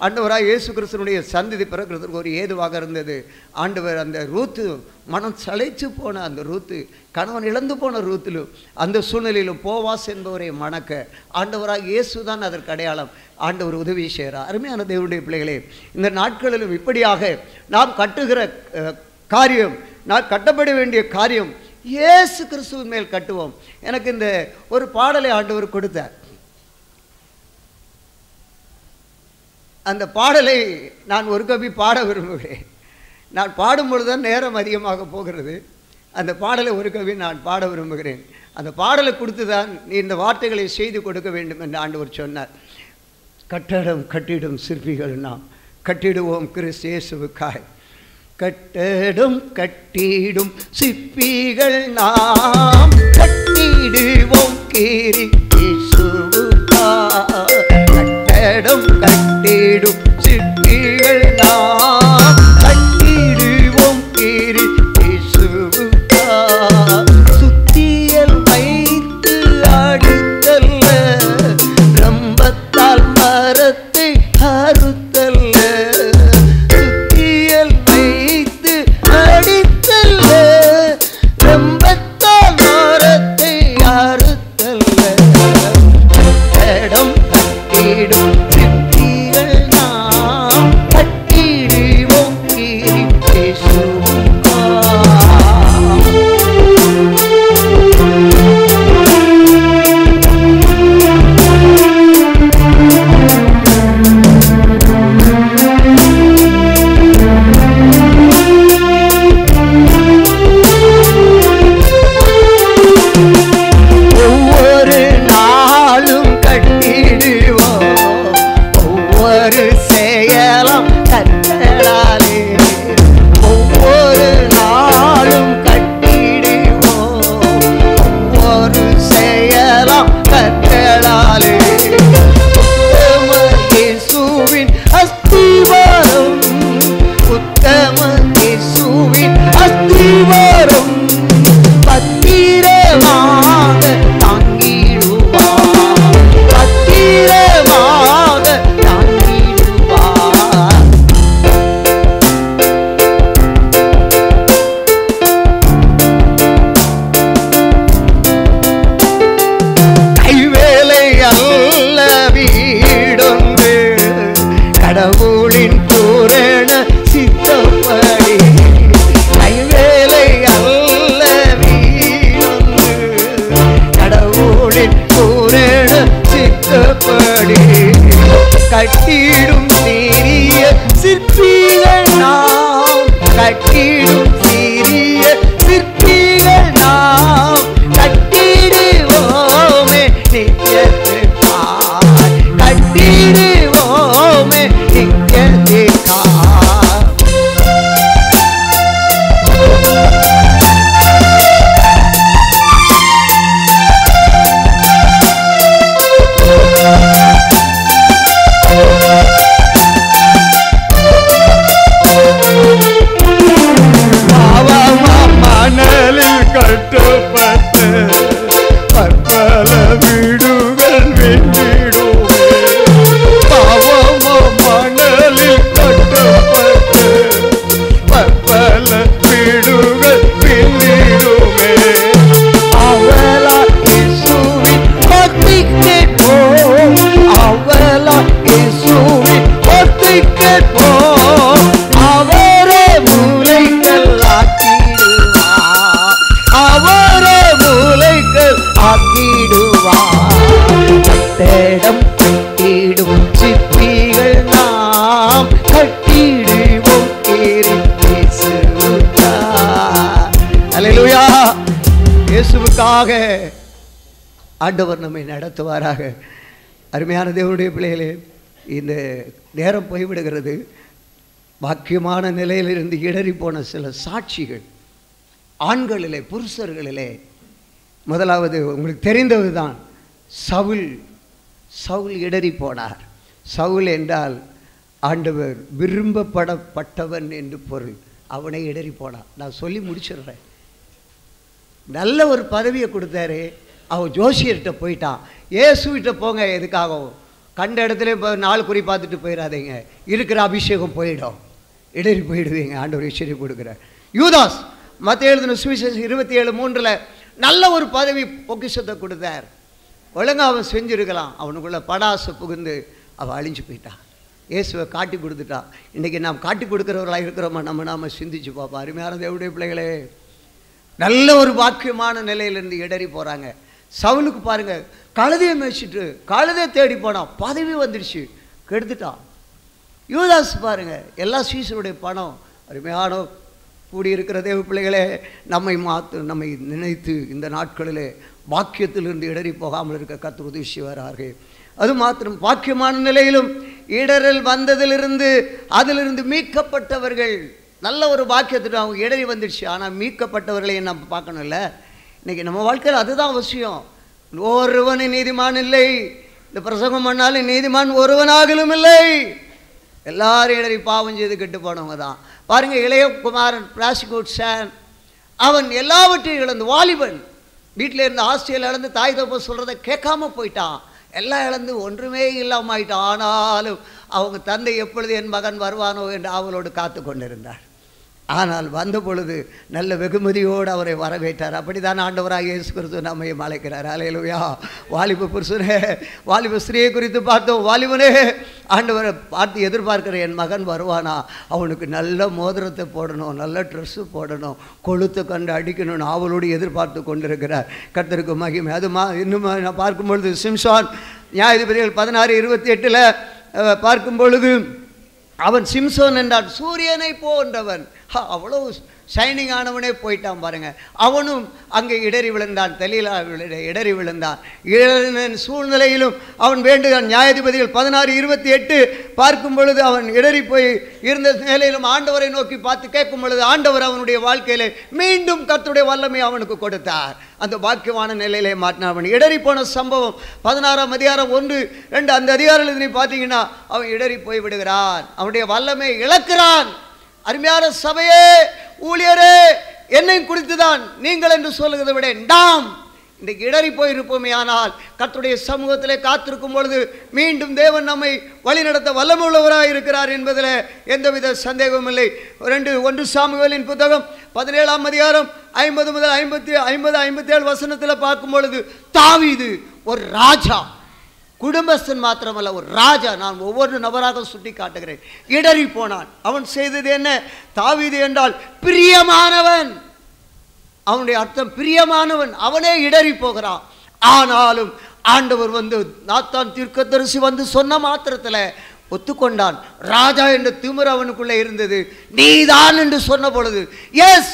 ஆண்டவராக இயேசு கிறிஸ்துனுடைய சந்ததி பிறக்கிறதுக்கு ஒரு ஏதுவாக இருந்தது. ஆண்டவர் அந்த ரூத்து மனம் சளைச்சு போன அந்த ரூத்து, கணவன் இழந்து போன ரூத்திலும் அந்த சூழ்நிலையிலும் போவாஸ் என்பவரை மணக்க ஆண்டவராக இயேசு தான் அதற்கு அடையாளம். ஆண்டவர் உதவி செய்கிறார். அருமையான தேவனுடைய பிள்ளைகளே, இந்த நாட்களிலும் இப்படியாக நாம் கட்டுகிற காரியம், நான் கட்டப்பட வேண்டிய காரியம் இயேசு கிறிஸ்துவின் மேல் கட்டுவோம். எனக்கு இந்த ஒரு பாடலை ஆண்டவர் கொடுத்தார். அந்த பாடலை நான் ஒரு கவி பாட விரும்புகிறேன். நான் பாடும்பொழுதுதான் நேரம் அதிகமாக போகிறது. அந்த பாடலை ஒரு கவி நான் பாட விரும்புகிறேன். அந்த பாடலை கொடுத்து தான் நீ இந்த வார்த்தைகளை செய்து கொடுக்க வேண்டும் என்று ஆண்டவர் சொன்னார். கட்டடம் கட்டிடும் சிற்பிகள் நாம், கட்டிடுவோம் கிறிஸ்து இயேசுவுக்காய். கட்டடம் கட்டிடும் சிற்பிகள் நாம், கட்டிடுவோம் கிறிஸ்து இயேசுவுக்காய். கட்டடம் கட்டிடும் சிற்பிகள் நாம், கட்டிடுவோம் கிறிஸ்து இயேசுவுக்காய். சுத்தியல் வைத்து அடித்தல்ல, ரம்பத்தால் மரத்தை அறுத்தல்ல, சுத்தியல் வைத்து அடித்தல்ல, ரம்பத்தால் மரத்தை அறுத்தல்ல, கட்டிடும் சீரிய சிற்பிகள் நாம், கட்டிடும் சீரிய சிற்பிகள் நாம், கட்டிடுவோமே நித்தியத்துக்காய், கட்டிடுவோமே நித்தியத்துக்காய். மணலில் கட்டப்பட்டு பற்பல வீடுகள் வென்றிடுமே, பாவமோ மணலில் கட்டப்பட்டு பற்பல வீடுகள் வென்றிடுமே. அவளா இயேசுவின் பக்தி கேட்போம், அவளா இயேசுவின் பக்தி கேட்போம், அவரே மூலைகள் ஆக்கிடுவார், அவரே மூலைகள் ஆக்கிடுவார். கட்டடம் கட்டிடும் சிற்பிகள் நாம், கட்டிடுவோம் இயேசுவுக்காக. அல்லேலூயா. இயேசுவுக்காக ஆண்டவர் நம்மை நடத்துவாராக. அருமையான தேவனுடைய பிள்ளைகளே, இந்த நேரம் போய்விடுகிறது. பாக்கியமான நிலையிலிருந்து இடறி போன சில சாட்சிகள் ஆண்களிலே புருஷர்களிலே. முதலாவது உங்களுக்கு தெரிந்தது தான், சவுல் இடறி போனார். சவுல் என்றால் ஆண்டவர் விரும்பப்படப்பட்டவன் என்று பொருள். அவனை இடறி போனான். நான் சொல்லி முடிச்சிடுறேன். நல்ல ஒரு பதவியை கொடுத்தாரு. அவன் ஜோசியர்கிட்ட போயிட்டான். இயேசுகிட்ட போங்க, எதுக்காகவும் கண்ட இடத்துல இப்போ 4 குறி பார்த்துட்டு போயிடாதீங்க, இருக்கிற அபிஷேகம் போயிடும், இடறி போயிடுவீங்க. ஆண்டவர் ஐஸ்வர்யம் கொடுக்குறார். யூதாஸ் மத்தேயு எழுதின சுவிசேஷம் 27:3 நல்ல ஒரு பதவி பொக்கிஷத்தை கொடுத்தார். ஒழுங்காக அவன் செஞ்சுருக்கலாம். அவனுக்குள்ள படாசு புகுந்து அவன் அழிஞ்சு போயிட்டான். இயேசுவை காட்டி கொடுத்துட்டான். இன்றைக்கி நாம் காட்டி கொடுக்குறவர்களாக இருக்கிறோமா? நம்ம சிந்திச்சு பார்ப்போம். அருமையான தேவனுடைய பிள்ளைகளே, நல்ல ஒரு பாக்கியமான நிலையிலிருந்து இடறி போகிறாங்க. சவுலுக்கு பாருங்க, கழுதையை மேய்ச்சிட்டு கழுதை தேடி போனான், பதவி வந்துடுச்சு, கெடுத்துட்டான். யூதாஸ் பாருங்க, எல்லா சீசருடைய பணம். அருமையான கூடியிருக்கிற தேவ பிள்ளைகளே, நம்மை நினைத்து இந்த நாட்களிலே பாக்கியத்திலிருந்து இடறி போகாமல் இருக்க கர்த்தர் உதவி செய்வார்கள். அது மாத்திரம் பாக்கியமான நிலையிலும் இடரல் வந்ததிலிருந்து அதிலிருந்து மீட்கப்பட்டவர்கள், நல்ல ஒரு பாக்கியத்துட்டு அவங்க இடறி வந்துடுச்சு, ஆனால் மீட்கப்பட்டவர்களையும் நம்ம பார்க்கணும்ல. இன்றைக்கி நம்ம வாழ்க்கையில் அதுதான் அவசியம். ஒருவனை நீதிமான் இல்லை, இந்த பிரசங்கம் பண்ணாலும் நீதிமான் ஒருவனாகலும் இல்லை. எல்லாரும் இடறி பாவம் செய்து கெட்டு போனவங்க தான். பாருங்கள், இளைய குமாரன் பிராசிகோட் சான், அவன் எல்லாவற்றையும் இழந்து, வாலிபன், வீட்டில் இருந்த ஆஸ்திரேலியா இழந்து தாய் தப்ப சொல்கிறத கேட்காம போயிட்டான், எல்லாம் இழந்து ஒன்றுமே இல்லாமல் ஆயிட்டான். ஆனாலும் அவங்க தந்தை எப்பொழுது என் மகன் வருவானோ என்று அவளோடு காத்து கொண்டிருந்தார். ஆனால் வந்த பொழுது நல்ல வெகுமதியோடு அவரை வரவேற்றார். அப்படித்தான் ஆண்டவராக இயேசு கிறிஸ்து நம்மையும் அழைக்கிறார். அல்லேலூயா. வாலிப புருஷனே, வாலிப ஸ்திரியை குறித்து பார்த்தோம். வாலிபனே, ஆண்டவரை பார்த்து எதிர்பார்க்கிற என் மகன் வருவானா, அவனுக்கு நல்ல மோதிரத்தை போடணும், நல்ல ட்ரெஸ்ஸு போடணும், கொளுத்தை கண்டு அடிக்கணும்னு அவளோடு எதிர்பார்த்து கொண்டிருக்கிறார். கர்த்தருக்கு மகிமை. அது இன்னும் நான் பார்க்கும்பொழுது சிம்சான் நியாயாதிபதிகள் 16:28 பார்க்கும் பொழுது, அவன் சிம்சோன் என்றான், சூரியனை போன்றவன், அவ்வளோ ஷைனிங் ஆனவனே போயிட்டான் பாருங்க. அவனும் அங்கே இடறி விழுந்தான், தெளிலா இடறி விழுந்தான். சூழ்நிலையிலும் அவன் வேண்டுகிறான். நியாயாதிபதிகள் 16:28 பார்க்கும் பொழுது அவன் இடறி போய் இருந்த நிலையிலும் ஆண்டவரை நோக்கி பார்த்து கேட்கும் பொழுது ஆண்டவர் அவனுடைய வாழ்க்கையிலே மீண்டும் கர்த்தருடைய வல்லமை அவனுக்கு கொடுத்தார். அந்த பாக்கியமான நிலையிலே மாற்றினான். அவன் இடறி போன சம்பவம் 16ஆம் அதிகாரம் 1-2 அந்த அதிகாரத்தில் பார்த்தீங்கன்னா அவன் இடறி போய் விடுகிறான், அவனுடைய வல்லமை இழக்கிறான். அருமையான சபையே, ஊழியரே, என்னை குறித்துதான் நீங்கள் என்று சொல்லுகிறதை விட நாம் இன்றைக்கு இடறி போயிருப்போமே. ஆனால் கர்த்தருடைய சமூகத்திலே காத்திருக்கும் பொழுது மீண்டும் தேவன் நம்மை வழிநடத்த வல்லமுள்ளவராக இருக்கிறார் என்பதில் எந்தவித சந்தேகமும் இல்லை. 1 சாமுவேலின் புத்தகம் 17ஆம் அதிகாரம் 50-57 வசனத்தில் பார்க்கும் பொழுது, தாவீது ஒரு ராஜா, குடும்பஸ்தன் மாத்திரமல்ல, ஒரு ராஜா. நான் ஒவ்வொரு நபராக சுட்டி காட்டுகிறேன். இடறி போனான். அவன் செய்தது என்ன? தாவீது என்றால் பிரியமானவன், அவனுடைய அர்த்தம் பிரியமானவன். அவனே இடறி போகிறான். ஆனாலும் ஆண்டவர் வந்து நாத்தான் தீர்க்கதரிசி வந்து சொன்ன மாத்திரத்தில் ஒத்துக்கொண்டான். ராஜா என்ற திமிரு அவனுக்குள்ளே இருந்தது. நீதான் என்று சொன்ன பொழுது எஸ்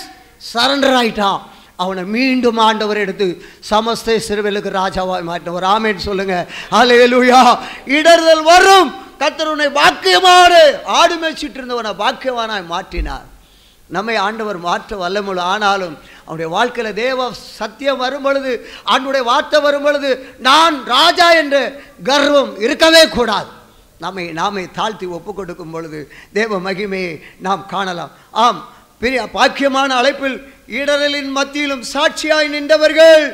சரண்டர் ஆயிட்டான். அவனை மீண்டும் ஆண்டவர் எடுத்து சமஸ்த இஸ்ரவேலுக்கு ராஜாவாய் மாற்றினவர். ஆமென் சொல்லுங்க. ஹல்லேலூயா. இடர்கள் வரும். கர்த்தர் உன்னை பாக்கியமான ஆடு மேய்ச்சிட்டு இருந்தவனை பாக்கியவானாய் மாற்றினார். நம்மை ஆண்டவர் மாற்ற வல்லமுள்ள. ஆனாலும் அவனுடைய வாழ்க்கையில் தேவ சத்தியம் வரும் பொழுது, ஆண்டுடைய வார்த்தை வரும் பொழுது நான் ராஜா என்ற கர்வம் இருக்கவே கூடாது. நாமே தாழ்த்தி ஒப்பு கொடுக்கும் பொழுது தேவ மகிமையை நாம் காணலாம். ஆம், பெரிய பாக்கியமான அழைப்பில் இடரலின் மத்தியிலும் சாட்சியாய் நின்றவர்கள்.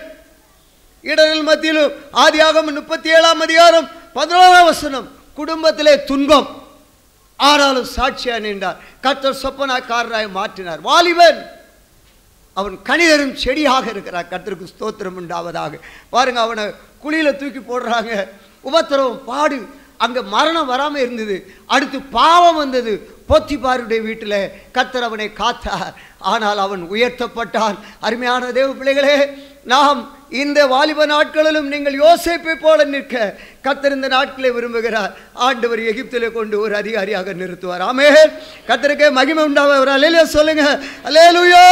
இடரல் மத்தியிலும் ஆதியாகமம் 37:11 குடும்பத்திலே துன்பம், ஆனாலும் சாட்சியாய் நின்றார். கர்த்தர் சொப்பனக்காரராய் மாற்றினார். வாலிபன் அவன் கனிதரும் செடியாக இருக்கிறார். கர்த்தருக்கு ஸ்தோத்திரம் உண்டாவதாக. பாருங்க, அவனை குழியில தூக்கி போடுறாங்க. உபத்திரவம், பாடு, அங்கே மரணம் வராமல் இருந்தது. அடுத்து பாவம் வந்தது. போத்திபாருடைய வீட்டில் கர்த்தர் அவனை காத்தார். ஆனால் அவன் உயர்த்தப்பட்டான். அருமையான தேவ பிள்ளைகளே, நாம் இந்த வாலிப நாட்களிலும் நீங்கள் யோசேப்பை போல நிற்க கர்த்தர் இந்த நாட்களை விரும்புகிறார். ஆண்டவர் எகிப்திலே கொண்டு ஒரு அதிகாரியாக நிறுத்துவார். ஆமென். கர்த்தருக்கே மகிமை உண்டாவவர். அல்லேலூயா சொல்லுங்க. அல்லேலூயா.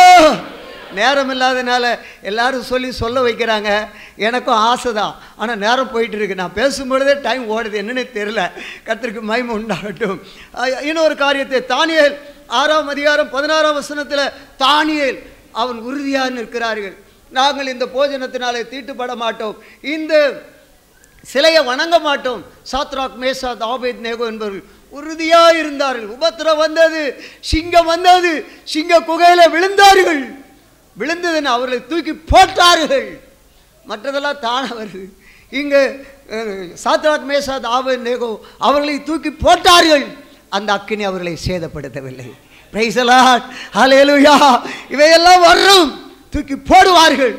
நேரம் இல்லாதனால எல்லாரும் சொல்ல வைக்கிறாங்க. எனக்கும் ஆசை தான், ஆனால் நேரம் போயிட்டு இருக்கு. நான் பேசும்பொழுதே டைம் ஓடுது, என்னன்னு தெரியல. கர்த்தருக்கு மகிமை உண்டாகட்டும். இன்னொரு காரியத்தை, தானியேல் 6:16 தானியேல் அவன் உறுதியாக நிற்கிறார்கள். நாங்கள் இந்த போஜனத்தினாலே தீட்டுப்பட மாட்டோம், இந்த சிலையை வணங்க மாட்டோம். சாத்ராக், மேசாக், ஆபேத்நேகோ என்பவர்கள் உறுதியாக இருந்தார்கள். உபத்திரம் வந்தது, சிங்கம் வந்தது, சிங்க குகையில விழுந்தார்கள். விழுந்ததுன்னு அவர்களை தூக்கி போட்டார்கள். மற்றதெல்லாம் தானே வருது. இங்கே சாத்ராக், மேசாக், ஆபேத்நேகோ அவர்களை தூக்கி போட்டார்கள். அந்த அக்கினி அவர்களை சேதப்படுத்தவில்லை. Praise the Lord. ஹல்லேலூயா. இவையெல்லாம் வரும், தூக்கி போடுவார்கள்.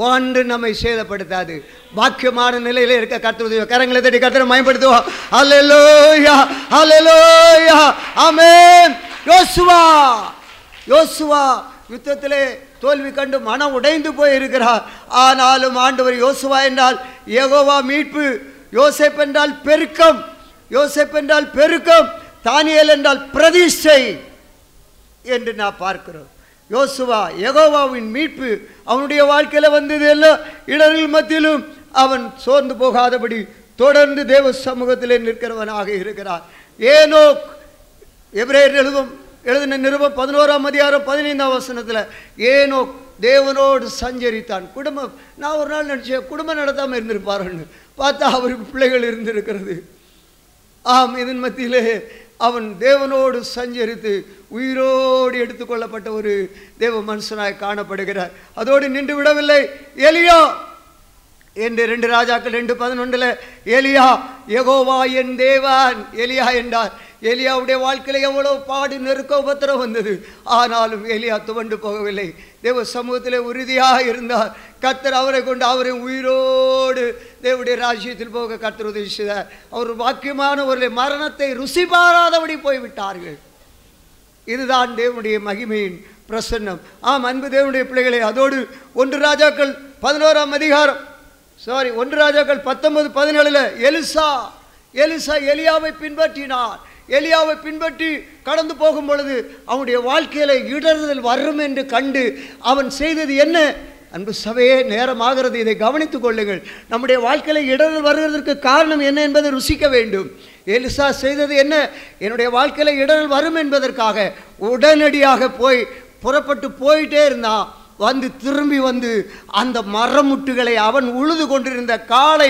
ஒன்று நம்மை சேதப்படுத்தாது. பாக்கியமான நிலையில இருக்க கர்த்தருடைய கரங்களை தட்டி கர்த்தரை மகிமைப்படுத்துவோம். ஹல்லேலூயா, ஹல்லேலூயா, ஆமென். யோசுவா யுத்தத்திலே தோல்வி கண்டு மனம் உடைந்து போய் இருக்கிறார். ஆனாலும் ஆண்டவர் யோசுவா என்றால் யெகோவா மீட்பு, யோசேப் என்றால் பெருக்கம், தானியேல் என்றால் பிரதிஷ்டை என்று நான் பார்க்கிறோம். யோசுவா யெகோவாவின் மீட்பு அவனுடைய வாழ்க்கையில் வந்தது. எல்லாம் இடர்கள் மத்தியிலும் அவன் சோர்ந்து போகாதபடி தொடர்ந்து தேவ சமூகத்திலே நிற்கிறவனாக இருக்கிறார். ஏனோக், எபிரேயர் எழுதின நிருபம் 11:15 ஏனோக் தேவனோடு சஞ்சரித்தான். குடும்பம், நான் ஒரு நாள் நினச்சேன் குடும்பம் நடத்தாமல் இருந்திருப்பாருன்னு, பார்த்தா அவருக்கு பிள்ளைகள் இருந்திருக்கிறது. ஆம், இதன் மத்தியிலே அவன் தேவனோடு சஞ்சரித்து உயிரோடு எடுத்துக்கொள்ளப்பட்ட ஒரு தேவ மனுஷனாய் காணப்படுகிறார். அதோடு நின்று விடவில்லை. எலியா என்று 2 ராஜாக்கள் 2:11 எலியா யெகோவா என் தேவன் எலியா என்றார். எலியாவுடைய வாழ்க்கையில் எவ்வளவு பாடு, நெருக்க, உபத்திரம் வந்தது. ஆனாலும் எலியா துவண்டு போகவில்லை. தேவ சமூகத்திலே உறுதியாக இருந்தார். கர்த்தர் அவரை கொண்டு அவரை உயிரோடு தேவனுடைய ராஜ்யத்தில் போக கர்த்தர் உதவி செய்தார். அவர் வாக்கியமானவர்களை மரணத்தை ருசி பாராதபடி போய்விட்டார்கள். இதுதான் தேவனுடைய மகிமையின் பிரசன்னம். ஆம், அன்பு தேவனுடைய பிள்ளைகளே, அதோடு 1 ராஜாக்கள் 19:17 எலிசா எலியாவை பின்பற்றினார். எலியாவை பின்பற்றி கடந்து போகும் பொழுது அவனுடைய வாழ்க்கையில இடறுதல் வரும் என்று கண்டு அவன் செய்தது என்ன? அன்பு சபையே, நேரமாகிறது, இதை கவனித்துக் கொள்ளுங்கள். நம்முடைய வாழ்க்கையில இடறுதல் வருவதற்கு காரணம் என்ன என்பதை ருசிக்க வேண்டும். எலிசா செய்தது என்ன? என்னுடைய வாழ்க்கையில இடறுதல் வரும் என்பதற்காக உடனடியாக புறப்பட்டு போயிட்டே இருந்தான். திரும்பி வந்து அந்த மரமுட்டுகளை, அவன் உழுது கொண்டிருந்த காளை,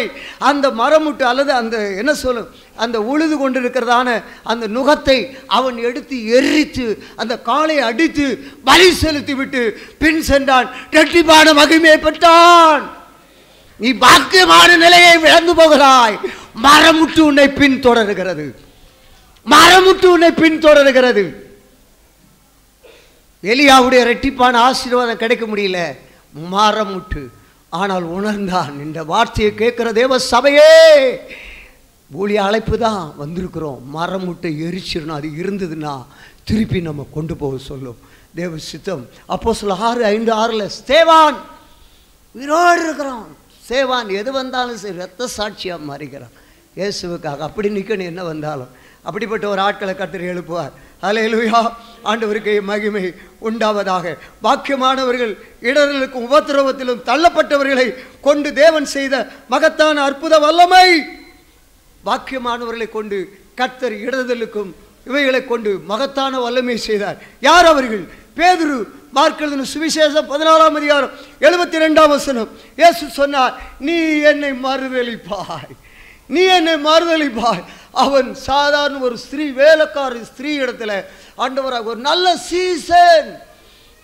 அந்த மரமுட்டு அல்லது அந்த என்ன சொல்லும், அந்த உழுது கொண்டிருக்கிறதான அந்த நுகத்தை அவன் எடுத்து எரித்து அந்த காளை அடித்து பலி செலுத்தி விட்டு பின் சென்றான். இரட்டிப்பான மகிமையை பெற்றான். நீ பாக்கியமான நிலையை இழந்து போகிறாய். மரமுட்டு உன்னை பின்தொடர்கிறது. எலியாவுடைய இரட்டிப்பான ஆசீர்வாதம் கிடைக்க முடியல, மரமுட்டு. ஆனால் உணர்ந்தான், இந்த வார்த்தையை கேட்கிற தேவ சபையே, ஊழிய அழைப்பு தான் வந்திருக்கிறோம். மரமுட்டை எரிச்சிடணும். அது இருந்ததுன்னா திருப்பி நம்ம கொண்டு போக சொல்லும் தேவ சித்தம். அப்போஸ்தலர் 6:5 ஸ்தேவான் உயிரோடு இருக்கிறான். ஸ்தேவான் எது வந்தாலும் சரி ரத்த சாட்சியாக மாறுகிறான். இயேசுவுக்காக அப்படி நிற்கணும் என்ன வந்தாலும். அப்படிப்பட்ட ஒரு ஆட்களை கர்த்தர் எழுப்புவார். ஹல்லேலூயா. ஆண்டவருக்கு மகிமை உண்டாவதாக. பாக்கியமானவர்கள் இடர்களுக்கும் உபத்திரவத்திலும் தள்ளப்பட்டவர்களை கொண்டு தேவன் செய்த மகத்தான அற்புத வல்லமை. பாக்கியமானவர்களை கொண்டு கர்த்தர் இடர்களுக்கும் இவைகளை கொண்டு மகத்தான வல்லமை செய்தார். யார் அவர்கள்? பேதுரு. மார்க் சுவிசேஷம் 14ஆம் அதிகாரம் 72ஆம் வசனம். இயேசு சொன்னார், நீ என்னை மறுதலிப்பாய், நீ என்னை மறுதலிப்பாய். அவன் சாதாரண ஒரு ஸ்திரீ, வேலைக்கார ஸ்திரீ இடத்துல ஆண்டவராக ஒரு நல்ல சீசன்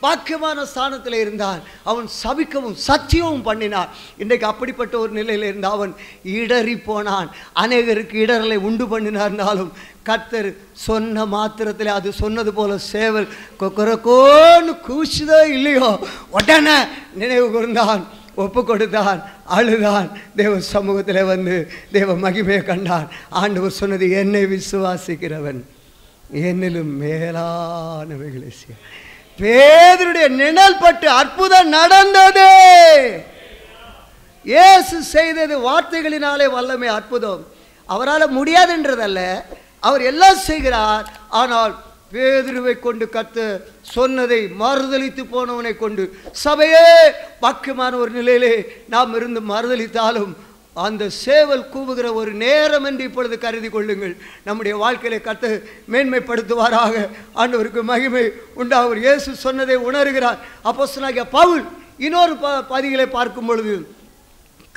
பாக்கியமான ஸ்தானத்தில் இருந்தான். அவன் சபிக்கவும் சத்தியமும் பண்ணினான். இன்றைக்கு அப்படிப்பட்ட ஒரு நிலையில் இருந்த அவன் இடறி போனான். அநேகருக்கு இடரலை உண்டு பண்ணினார்னாலும் கர்த்தர் சொன்ன மாத்திரத்தில் அது சொன்னது போல சேவல் கொக்கரக்கோன்னு கூச்சுதோ இல்லையோ உடனே நினைவு கூர்ந்தான், ஒப்பு கொடுத்தான், அழுதான், தேவ சமூகத்தில் வந்து தேவ மகிமையை கண்டான். ஆண்டவர் சொன்னது, என்னை விசுவாசிக்கிறவன் என்னிலும் மேலானவைகளை செய்ய. பேதுருடைய நிழல் பட்டு அற்புதம் நடந்தது. இயேசு செய்தது வார்த்தைகளினாலே வல்லமை, அற்புதம். அவரால் முடியாதுன்றதல்ல, அவர் எல்லாம் செய்கிறார். ஆனால் பேதுருவை கொண்டு கர்த்தர் சொன்னதை மறுதலித்து போனவனை கொண்டு சபையே பாக்கியமான ஒரு நிலையிலே நாம் இருந்து மறுதலித்தாலும் அந்த சேவல் கூவுகிற ஒரு நேரம் என்று இப்பொழுது கருதி கொள்ளுங்கள். நம்முடைய வாழ்க்கையிலே கர்த்தர் மேன்மைப்படுத்துவாராக. ஆண்டவருக்கு மகிமை உண்டாகும். இயேசு சொன்னதை உணர்கிறார். அப்போஸ்தலனாகிய பவுல் இன்னொரு பதிகளை பார்க்கும் பொழுது,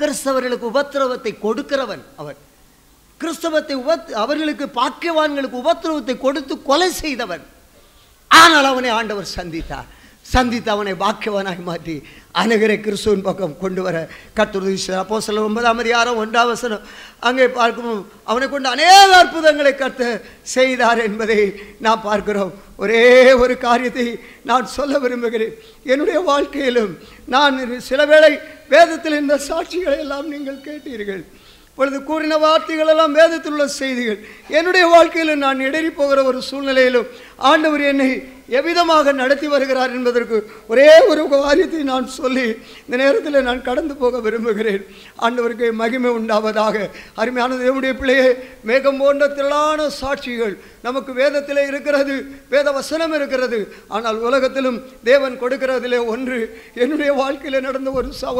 கிறிஸ்தவர்களுக்கு உபத்திரவத்தை கொடுக்கிறவன் அவர். கிறிஸ்தவத்தை அவர்களுக்கு பாக்கியவான்களுக்கு உபத்திரவத்தை கொடுத்து கொலை செய்தவன். ஆனால் அவனை ஆண்டவர் சந்தித்து அவனை பாக்கியவானாய் மாற்றி அநேகரை கிறிஸ்துவின் பக்கம் கொண்டு வர கர்த்தர் உதவி செய்தார். அப்போஸ்தலர் 9ஆம் அதிகாரம் 1ஆம் வசனம் அங்கே பார்க்கும் அவனை கொண்டு அநேக அற்புதங்களை கர்த்தர் செய்தார் என்பதை நாம் பார்க்கிறோம். ஒரே ஒரு காரியத்தை நான் சொல்ல விரும்புகிறேன். என்னுடைய வாழ்க்கையிலும் நான் சில வேளை வேதத்தில் இந்த சாட்சிகளை எல்லாம் நீங்கள் கேட்டீர்கள். இப்பொழுது கூறின வார்த்தைகள் எல்லாம் வேதத்தில் உள்ள செய்திகள். என்னுடைய வாழ்க்கையில் நான் இடறி போகிற ஒரு சூழ்நிலையிலும் ஆண்டவர் என்னை எவ்விதமாக நடத்தி வருகிறார் என்பதற்கு ஒரே ஒரு காரியத்தை நான் சொல்லி இந்த நேரத்தில் நான் கடந்து போக விரும்புகிறேன். ஆண்டவருக்கு மகிமை உண்டாவதாக. அருமையான தேவனுடைய பிள்ளையே, மேகம் போன்ற திரளான சாட்சிகள் நமக்கு வேதத்தில் இருக்கிறது, வேத வசனம் இருக்கிறது. ஆனால் உலகத்திலும் தேவன் கொடுக்கிறதிலே ஒன்று, என்னுடைய வாழ்க்கையில் நடந்த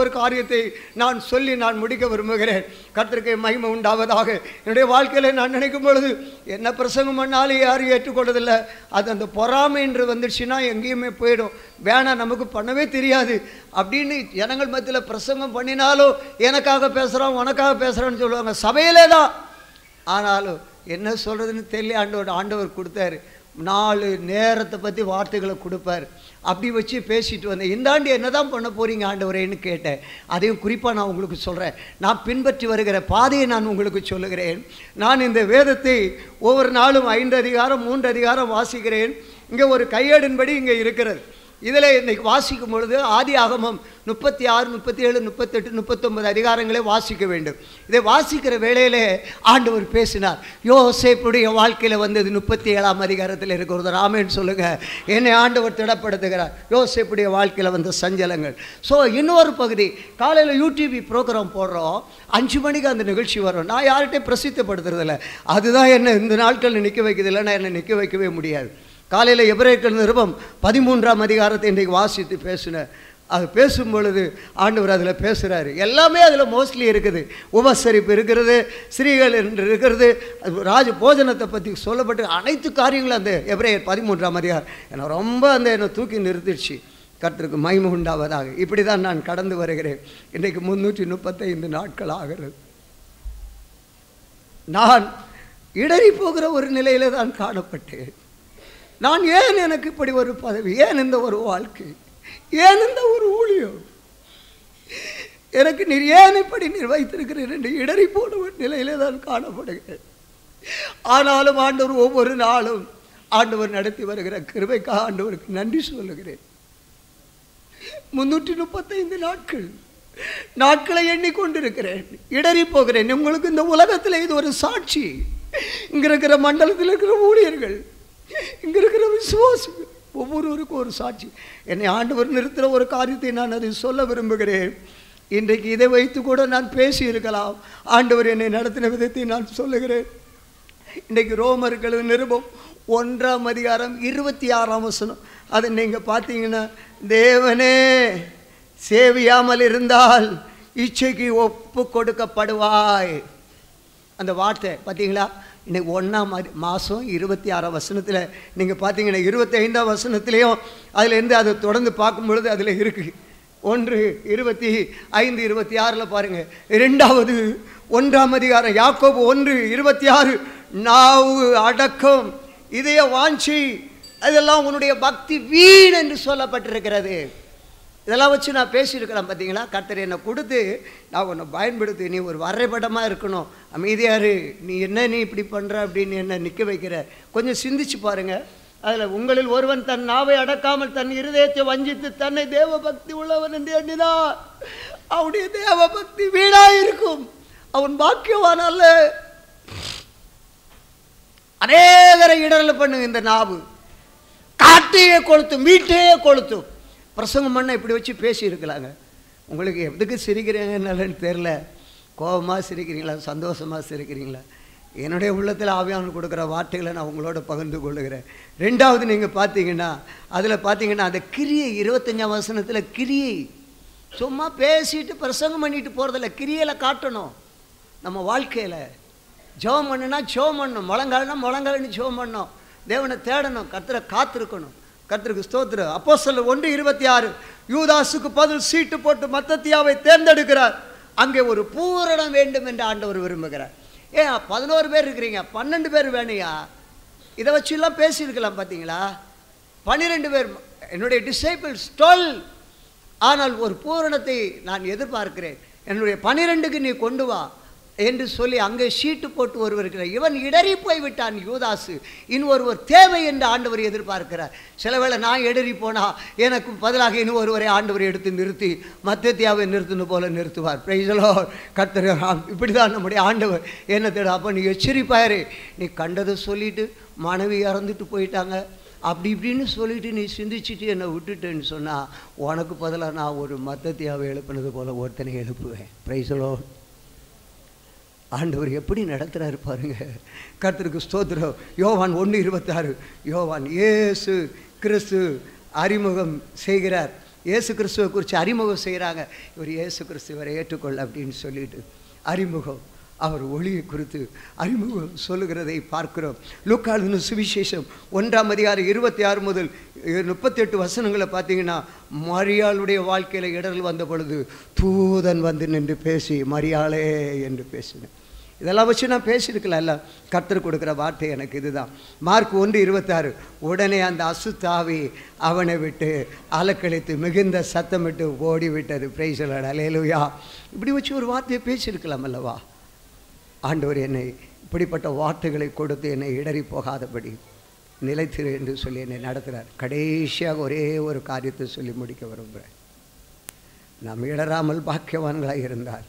ஒரு காரியத்தை நான் சொல்லி நான் முடிக்க விரும்புகிறேன். கர்த்தருக்கு மகிமை உண்டாவதாக. என்னுடைய வாழ்க்கையில் நான் நினைக்கும் பொழுது என்ன பிரசங்கம் பண்ணாலும் யாரும் ஏற்றுக்கொள்வதில்லை. அது அந்த பொறாமை என்று வந்துடுச்சுன்னா எங்கேயுமே போயிடும். வேணாம், நமக்கு பண்ணவே தெரியாது அப்படின்னு ஜனங்கள் மத்தியில் பிரசங்கம் பண்ணினாலும் எனக்காக பேசுகிறோம், உனக்காக பேசுகிறோன்னு சொல்லுவாங்க, சபையிலே தான். ஆனாலும் என்ன சொல்கிறதுன்னு தெரியல. ஆண்டவர் கொடுத்தாரு. 4 நேரத்தை பற்றி வார்த்தைகளை கொடுப்பார். அப்படி வச்சு பேசிட்டு வந்தேன். இந்த ஆண்டு என்ன தான் பண்ண போகிறீங்க ஆண்டவரேன்னு கேட்டேன். அதையும் குறிப்பாக நான் உங்களுக்கு சொல்கிறேன். நான் பின்பற்றி வருகிற பாதையை நான் உங்களுக்கு சொல்லுகிறேன். நான் இந்த வேதத்தை ஒவ்வொரு நாளும் 5 அதிகாரம் 3 அதிகாரம் வாசிக்கிறேன். இங்கே ஒரு கையேடின்படி இங்கே இருக்கிறது. இதில் இன்றைக்கு வாசிக்கும் பொழுது ஆதி ஆகமம் 36, 37, 38, 39 அதிகாரங்களே வாசிக்க வேண்டும். இதை வாசிக்கிற வேளையிலே ஆண்டவர் பேசினார். யோசேப்புடைய வாழ்க்கையில் வந்தது 37ஆம் அதிகாரத்தில் இருக்கிறது. ஆமென் சொல்லுங்க. என்னை ஆண்டவர் திடப்படுத்துகிறார். யோசேப்புடைய வாழ்க்கையில் வந்த சஞ்சலங்கள். ஸோ இன்னொரு பகுதி, காலையில் யூடியூப் ப்ரோக்ராம் போடுறோம், 5 மணிக்கு அந்த நிகழ்ச்சி வரும். நான் யார்கிட்டையும் பிரசித்தப்படுத்துறதில்ல. அதுதான் என்ன இந்த நாட்களில் நிற்க வைக்கிறது. இல்லைன்னா என்னை நிற்க வைக்கவே முடியாது. காலையில் எபிரேயர் நிருபம் 13ஆம் அதிகாரத்தை இன்றைக்கு வாசித்து பேசினேன். அது பேசும் பொழுது ஆண்டவர் அதில் பேசுகிறாரு. எல்லாமே அதில் மோஸ்ட்லி இருக்குது. உபசரிப்பு இருக்கிறது, ஸ்திரீகள் என்று இருக்கிறது, ராஜ போஜனத்தை பற்றி சொல்லப்பட்டு அனைத்து காரியங்களும் அந்த எபிரேயர் 13ஆம் அதிகாரம் என்னை ரொம்ப என்னை தூக்கி நிறுத்திடுச்சு. கர்த்தருக்கு மகிமை உண்டாவதாக. இப்படி தான் நான் கடந்து வருகிறேன். இன்றைக்கு 335 நாட்கள் ஆகிறது. நான் இடறி போகிற ஒரு நிலையில தான் காணப்பட்டேன். நான் ஏன் எனக்கு இப்படி ஒரு பதவி, ஏன் இந்த ஒரு வாழ்க்கை, ஏன் இந்த ஒரு ஊழியம், எனக்கு நீர் ஏன் இப்படி வைத்திருக்கிறீர் என்று இடறி போன ஒரு நிலையிலே தான் காணப்படுகிறேன். ஆனாலும் ஆண்டவர் ஒவ்வொரு நாளும் ஆண்டவர் நடத்தி வருகிற கிருபைக்காக ஆண்டவருக்கு நன்றி சொல்லுகிறேன். 335 நாட்களை எண்ணிக்கொண்டிருக்கிறேன். இடறி போகிறேன். உங்களுக்கு இந்த உலகத்தில் இது ஒரு சாட்சி. இங்க இருக்கிற மண்டலத்தில் இருக்கிற ஊழியர்கள், இங்க இருக்கிற விசுவாசிகள் ஒவ்வொருவருக்கும் ஒரு சாட்சி. என்னை ஆண்டவர் நிறுத்துகிற ஒரு காரியத்தை நான் அதை சொல்ல விரும்புகிறேன். இன்றைக்கு இதை வைத்து கூட நான் பேசி இருக்கலாம். ஆண்டவர் என்னை நடத்தின விதத்தை நான் சொல்லுகிறேன். இன்றைக்கு ரோமர்கள் நிருபம் 1ஆம் அதிகாரம் 26ஆம் வசனம், அதை நீங்கள் பார்த்தீங்கன்னா, தேவனே சேவியாமல் இருந்தால் இச்சைக்கு ஒப்பு கொடுக்கப்படுவாய். அந்த வார்த்தை பார்த்தீங்களா? இன்னைக்கு 1ஆம் மாதம் 26ஆம் வசனத்தில் நீங்கள் பார்த்தீங்கன்னா 25ஆம் வசனத்துலேயும் அதிலேருந்து அதை தொடர்ந்து பார்க்கும் பொழுது அதில் இருக்குது. 1:25-26 பாருங்கள். 2வது 1ஆம் அதிகாரம் யாக்கோபு 1:26, நாவு அடக்கம் இதய வாஞ்சி அதெல்லாம் உன்னுடைய பக்தி வீண் என்று சொல்லப்பட்டிருக்கிறது. இதெல்லாம் வச்சு நான் பேசியிருக்கிறேன். பார்த்தீங்களா? கர்த்தர் என்னை கொடுத்து நான் உன்னை பயன்படுத்தி, நீ ஒரு வரைபடமாக இருக்கணும், அமைதியாரு, நீ என்ன நீ இப்படி பண்ணுற அப்படின்னு என்ன நிற்க வைக்கிற. கொஞ்சம் சிந்திச்சு பாருங்கள். அதில் உங்களில் ஒருவன் தன் நாவை அடக்காமல் தன் இருதயத்தை வஞ்சித்து தன்னை தேவ பக்தி உள்ளவன் என்று எண்ணினான், அவனுடைய தேவ பக்தி வீணாக இருக்கும், அவன் பாக்கியவான் அல்ல. அநேகரை இடரல் பண்ணுங்க இந்த நாவு. காட்டையே கொளுத்தும், வீட்டையே கொளுத்தும். பிரசங்கம் பண்ண இப்படி வச்சு பேசியிருக்கலாங்க. உங்களுக்கு எதுக்கு சிரிக்கிறீங்கன்னு தெரில. கோபமாக சிரிக்கிறீங்களா, சந்தோஷமாக சிரிக்கிறீங்களா? என்னுடைய உள்ளத்தில் ஆவியானவர் கொடுக்குற வார்த்தைகளை நான் உங்களோட பகிர்ந்து கொள்ளுகிறேன். 2வது நீங்கள் பார்த்தீங்கன்னா, அதில் பார்த்தீங்கன்னா அந்த கிரியை 25ஆம் வசனத்தில் கிரியை சும்மா பேசிட்டு பிரசங்கம் பண்ணிட்டு போகிறதில்ல, கிரியையில் காட்டணும். நம்ம வாழ்க்கையில் ஜெபம் பண்ணுனா ஜெபம் பண்ணணும், முழங்கால்னா முழங்கால்னு ஜெபம் பண்ணணும், தேவனை தேடணும், கர்த்தரை காத்திருக்கணும். கர்த்தருக்கு ஸ்தோத்திரம். அப்போஸ்தலர் 1:26, யூதாசுக்கு பதில் சீட்டு போட்டு மத்தத்தியாவை தேர்ந்தெடுக்கிறார். அங்கே ஒரு பூரணம் வேண்டும் என்று ஆண்டவர் விரும்புகிறார். 11 பேர் இருக்கிறீங்க, 12 பேர் வேணையா? இதை வச்சுலாம் பேசியிருக்கலாம். பார்த்தீங்களா? 12 பேர் என்னுடைய டிசைபிள்ஸ் 12. ஆனால் ஒரு பூரணத்தை நான் எதிர்பார்க்கிறேன், என்னுடைய 12க்கு நீ கொண்டு வா என்று சொல்லி அங்கே சீட்டு போட்டு ஒருவர் இருக்கிறார். இவன் இடறி போய்விட்டான் யூதாசு, இன்னொருவர் தேவை என்று ஆண்டவர் எதிர்பார்க்கிறார். சில வேளை நான் இடறி போனால் எனக்கு பதிலாக இன்னொருவரை ஆண்டவர் எடுத்து நிறுத்தி மத்தத்தியாவை நிறுத்தின போல நிறுத்துவார். Praise the Lord. கர்த்தர் இப்படி தான் நம்முடைய ஆண்டவர் என்ன தேட. அப்போ நீ எச்சரிப்பாரு. நீ கண்டதை சொல்லிட்டு மனைவி இறந்துட்டு போயிட்டாங்க அப்படி இப்படின்னு சொல்லிட்டு நீ சிந்திச்சுட்டு என்னை விட்டுட்டேன்னு சொன்னால், உனக்கு பதிலாக நான் ஒரு மத்தத்தியாவை எழுப்பினது போல ஒருத்தனை எழுப்புவேன். Praise the Lord. ஆண்டவர் எப்படி நடத்துகிறாரு பாருங்க. கர்த்தருக்கு ஸ்தோத்திரம். யோவான் 1:26, யோவான் இயேசு கிறிஸ்து அறிமுகம் செய்கிறார். இயேசு கிறிஸ்துவை குறித்து அறிமுகம் செய்கிறாங்க. இவர் இயேசு கிறிஸ்துவரை ஏற்றுக்கொள்ள அப்படின்னு சொல்லிட்டு அறிமுகம், அவர் ஒளியை குறித்து அறிமுகம் சொல்லுகிறதை பார்க்கிறோம். லூக்கா எழுதின சுவிசேஷம் 1ஆம் அதிகாரம் 26 முதல் 38 வசனங்களை பார்த்தீங்கன்னா, மரியாளுடைய வாழ்க்கையில் இடர்கள் வந்த பொழுது தூதன் வந்து நின்று பேசி மரியாளே என்று பேசினேன். இதெல்லாம் வச்சு நான் பேசியிருக்கலாம்ல. கர்த்தர் கொடுக்குற வார்த்தை எனக்கு இதுதான். மார்க் 1:26, உடனே அந்த அசுத்தாவி அவனை விட்டு அலக்கழித்து மிகுந்த சத்தமிட்டு ஓடிவிட்டது. Praise the Lord. அல்லேலூயா. இப்படி வச்சு ஒரு வார்த்தையை பேசியிருக்கலாம் அல்லவா? ஆண்டவர் என்னை இப்படிப்பட்ட வார்த்தைகளை கொடுத்து என்னை இடறி போகாதபடி நிலைத்திரு என்று சொல்லி என்னை நடத்துகிறார். கடைசியாக ஒரே ஒரு காரியத்தை சொல்லி முடிக்க விரும்புகிறேன். நாம் இடராமல் பாக்கியவான்களாக இருந்தால்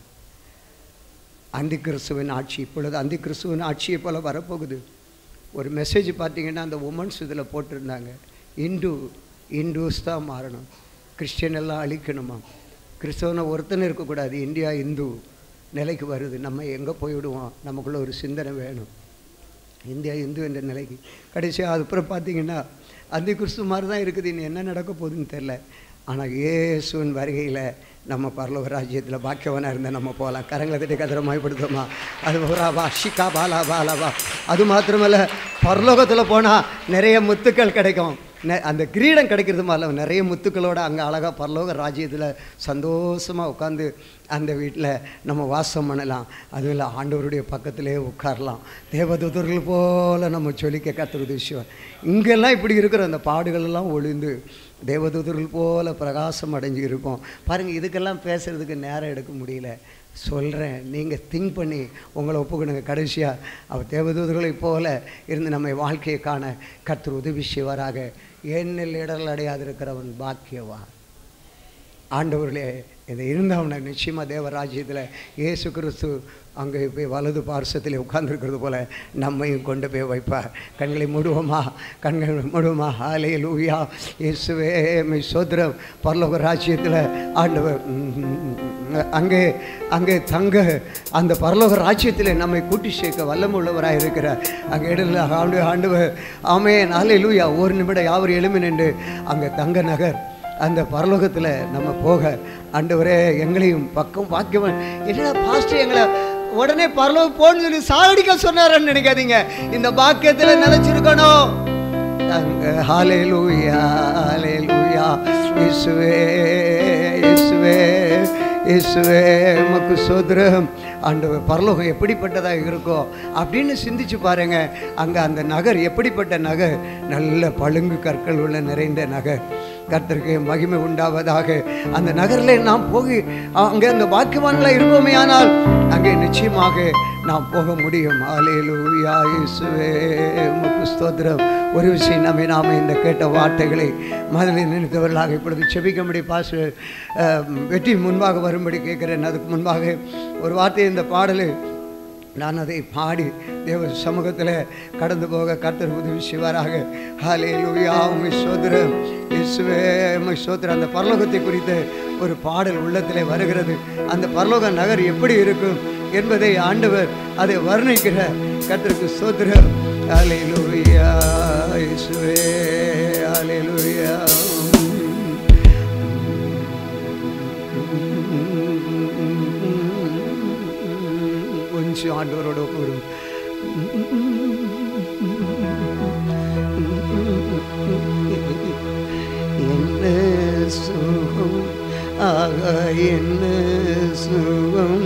அந்தி கிறிஸ்துவின் ஆட்சி, இப்பொழுது அந்தி கிறிஸ்துவின் ஆட்சியை போல் வரப்போகுது. ஒரு மெசேஜ் பார்த்தீங்கன்னா அந்த உமன்ஸ் இதில் போட்டிருந்தாங்க, இந்துஸ் தான் மாறணும், கிறிஸ்டியன் எல்லாம் அழிக்கணுமா, கிறிஸ்தவனை ஒருத்தனை இருக்கக்கூடாது, இந்தியா இந்து நிலைக்கு வருது. நம்ம எங்கே போய்விடுவோம்? நமக்குள்ளே ஒரு சிந்தனை வேணும். இந்தியா இந்து என்ற நிலைக்கு கடைசியாக அதுக்கப்புறம் பார்த்தீங்கன்னா அந்தி கிறிஸ்து மாதிரி தான் இருக்குது. இன்னும் என்ன நடக்க போகுதுன்னு தெரில. ஆனால் இயேசுவின் வருகையில் நம்ம பரலோக ராஜ்யத்தில் பாக்கியவனாக இருந்தால் நம்ம போகலாம். கரங்களை தட்டி கதிரை மயப்படுத்துமா? அது வா ஷிகா பாலா பாலாவா. அது மாத்திரமல்ல, பரலோகத்தில் போனால் நிறைய முத்துக்கள் கிடைக்கும். அந்த கிரீடம் கிடைக்கிறது மாதிரி நிறைய முத்துக்களோடு அங்கே அழகாக பரலோக ராஜ்யத்தில் சந்தோஷமாக உட்காந்து அந்த வீட்டில் நம்ம வாசம் பண்ணலாம். அதுவும் இல்லை, ஆண்டவருடைய பக்கத்திலே உட்காரலாம். தேவதூதர்கள் போல் நம்ம சொல்லிக்க கர்த்தருடைய விஷயம். இங்கெல்லாம் இப்படி இருக்கிற அந்த பாடுகளெல்லாம் ஒளிந்து தேவதூதர்கள் போல் பிரகாசம் அடைஞ்சு இருப்போம். பாருங்கள், இதுக்கெல்லாம் பேசுகிறதுக்கு நேரம் எடுக்க முடியல. சொல்கிறேன், நீங்கள் திங்க் பண்ணி உங்களை ஒப்புக்கணுங்க. கடைசியாக அவர் தேவதூதர்களைப் போல இருந்து நம்ம வாழ்க்கையை காண கர்த்தர் உதவி செய்வாராக. என்னில் இடர்கள் அடையாதிருக்கிறவன் பாக்கியவான். ஆண்டவர்களே, இதை இருந்தவனை நிச்சயமாக தேவராஜ்யத்தில் இயேசு கிறிஸ்து அங்கே போய் வலது பார்சத்தில் உட்கார்ந்துருக்கிறது போல நம்மையும் கொண்டு போய் வைப்பார். கண்களை மூடுவோமா? கண்களை மூடுவோமா? ஹல்லேலூயா. இயேசுவே மை சோத்திரம். பரலோக ராஜ்யத்தில் ஆண்டவர் அங்கே அங்கே தங்க அந்த பரலோக ராஜ்யத்தில் நம்மை கூட்டி சேர்க்க வல்லமுள்ளவராக இருக்கிறார். அங்கே இடத்துல ஆண்டவர் ஆமென் ஹல்லேலூயா. ஒரு நிமிடம் யாவர் எழுமி நின்று அங்கே தங்க நகர் அந்த பரலோகத்தில் நம்ம போக ஆண்டவரே எங்களையும் பக்கம் பாக்கியவன். என்னடா பாஸ்டர் எங்களை உடனே பரலோகம் போன்னு சொல்லி சாகடிக்க சொன்னாரன்னு நினைக்காதீங்க. இந்த பாக்கியத்தில் நிலைச்சிருக்கணும். ஹல்லேலூயா ஹல்லேலூயா. இயேசுவே இயேசுவே இயேசுவே உமக்கு ஸ்தோத்திரம். ஆண்டவர் பரலோகம் எப்படிப்பட்டதாக இருக்கோ அப்படின்னு சிந்திச்சு பாருங்க. அங்கே அந்த நகர் எப்படிப்பட்ட நகர்? நல்ல பழுங்கு கற்கள் உள்ள நிறைந்த நகர். கர்த்தருக்கு மகிமை உண்டாவதாக. அந்த நகரில் நாம் போய் அங்கே அந்த பாக்கியவான்களாக இருப்போமே ஆனால் அங்கே நிச்சயமாக நாம் போக முடியும். ஹல்லேலூயா. இயேசுவே உமக்கு ஸ்தோத்திரம். ஒரு விஷயம் நாம இந்த கேட்ட வார்த்தைகளை மனதில் நினைத்தவர்களாக இப்பொழுது செபிக்க முடியும். பாஸ்டர் வெற்றி முன்பாக வரும்படி கேட்குறேன். அதுக்கு முன்பாக ஒரு வார்த்தை, இந்த பாடல் நான் அதை பாடி தேவ சமூகத்தில் கடந்து போக கர்த்தர் உதவி செய்வாராக. ஹல்லேலூயா. உம்மை ஸ்தோத்திரம் இயேசுவே உம்மை ஸ்தோத்திரம். அந்த பரலோகத்தை குறித்த ஒரு பாடல் உள்ளத்திலே வருகிறது. அந்த பரலோக நகர் எப்படி இருக்கும் என்பதை ஆண்டவர் அதை வர்ணிக்கிற கர்த்தருக்கு ஸ்தோத்திரம். ஹல்லேலூயா இயேசுவே ஹல்லேலூயா. கொஞ்சம் ஆண்டவரோட ஒரு என்ன சுகம் ஆக என்ன சுகம்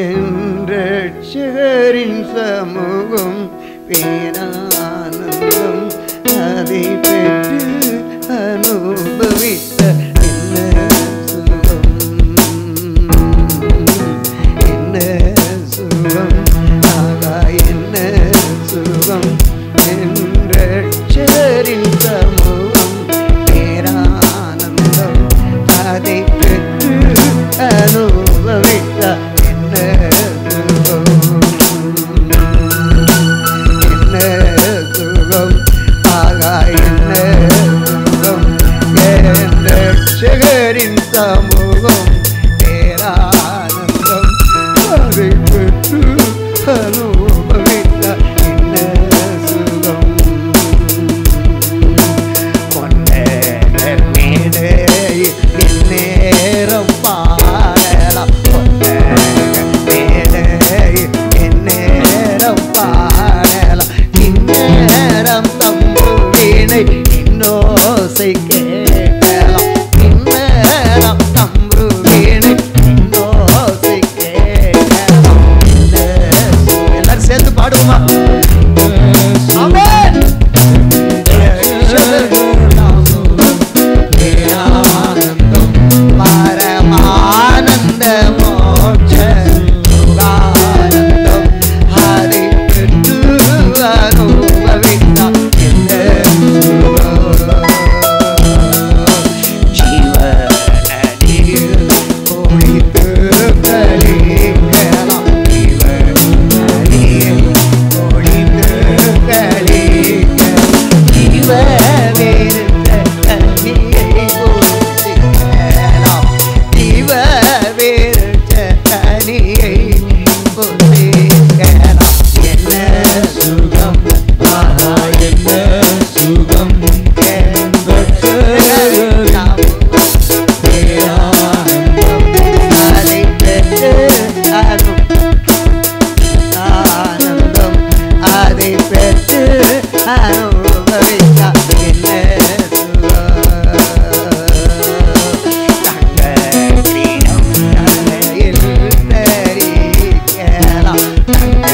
என்றின் சமூகம் பேரானந்தம் அதை பெற்று அனுபவித்த என்ன சுகம் என்ன சுகம் ஆக என்ன சுகம் என்றின் சமூகம் பேரானந்தம் அதை பெற்று அனுபவித்த என்ன சுகம் என்ன சுகம் ஆக என்ன சுகம் என்றின் சமூகம் பேரானந்தம் அதை பெற்று அனுபவித்த என்ன சுகம். நேரம் பாடலாம் நேரம் பாடலாம் இந்நேரம் தம்புவினை இன்னோசை கேட்கலாம் இந்நேரம் தம்புவினை இன்னோசை கேட்கலாம். எல்லாரும் சேர்ந்து பாடுவோமா? ஆமென். பரமானந்த மோட்ச சுகானந்தம் அதை பெற்று அனுபவித்தார் என்ன ஜீவனில் ஒளித்து கலிக்கலாம் ஜீவனில் ஒளித்து கலிக்கலாம் ஜீவவேறுத்த கனியை புசிக்கலாம் ஜீவவேறுத்த கனியை புசிக்கலாம். என்ன சுகம் ஆஹா என்ன சுகம் அதை பெற்று ஆனந்தம் அதை பெற்று அனுபவித்தார் என்ன தங்க கிரீடம் தலையில் தரிக்கலாம் தங்க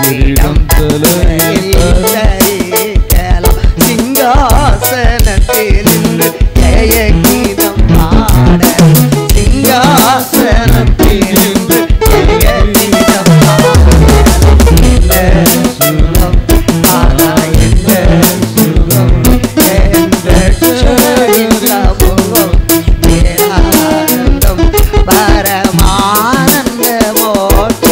கிரீடம் தலையில் தரிக்கலாம் சிங்காசனத்தில் நின்று ஜெய கீதம் பாட சிங்காசனத்தில் நின்று ஜெய கீதம் பாடலாம். என்ன சுகம் ஆனா என்ன சுகம் என்றின் சமூகம் பேரானந்தம் பரமானந்த மோட்ச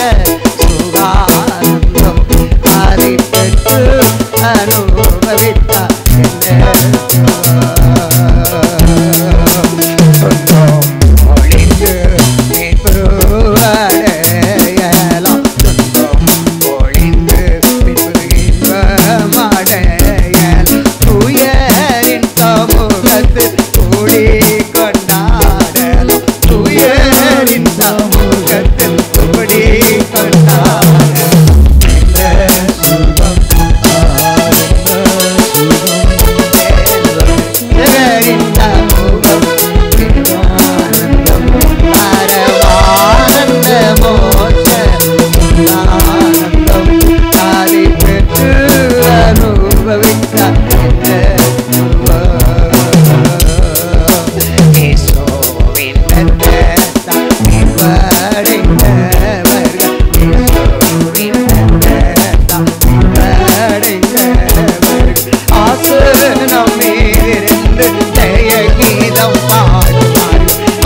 விட்டார் இயேசுவின் ரத்தத்தால் மீட்படைந்தவர்கள், இயேசுவின் ரத்தத்தால் மீட்படைந்தவர்கள். ஆசனம் மீதிருந்து ஜெய கீதம் பாடுவார்,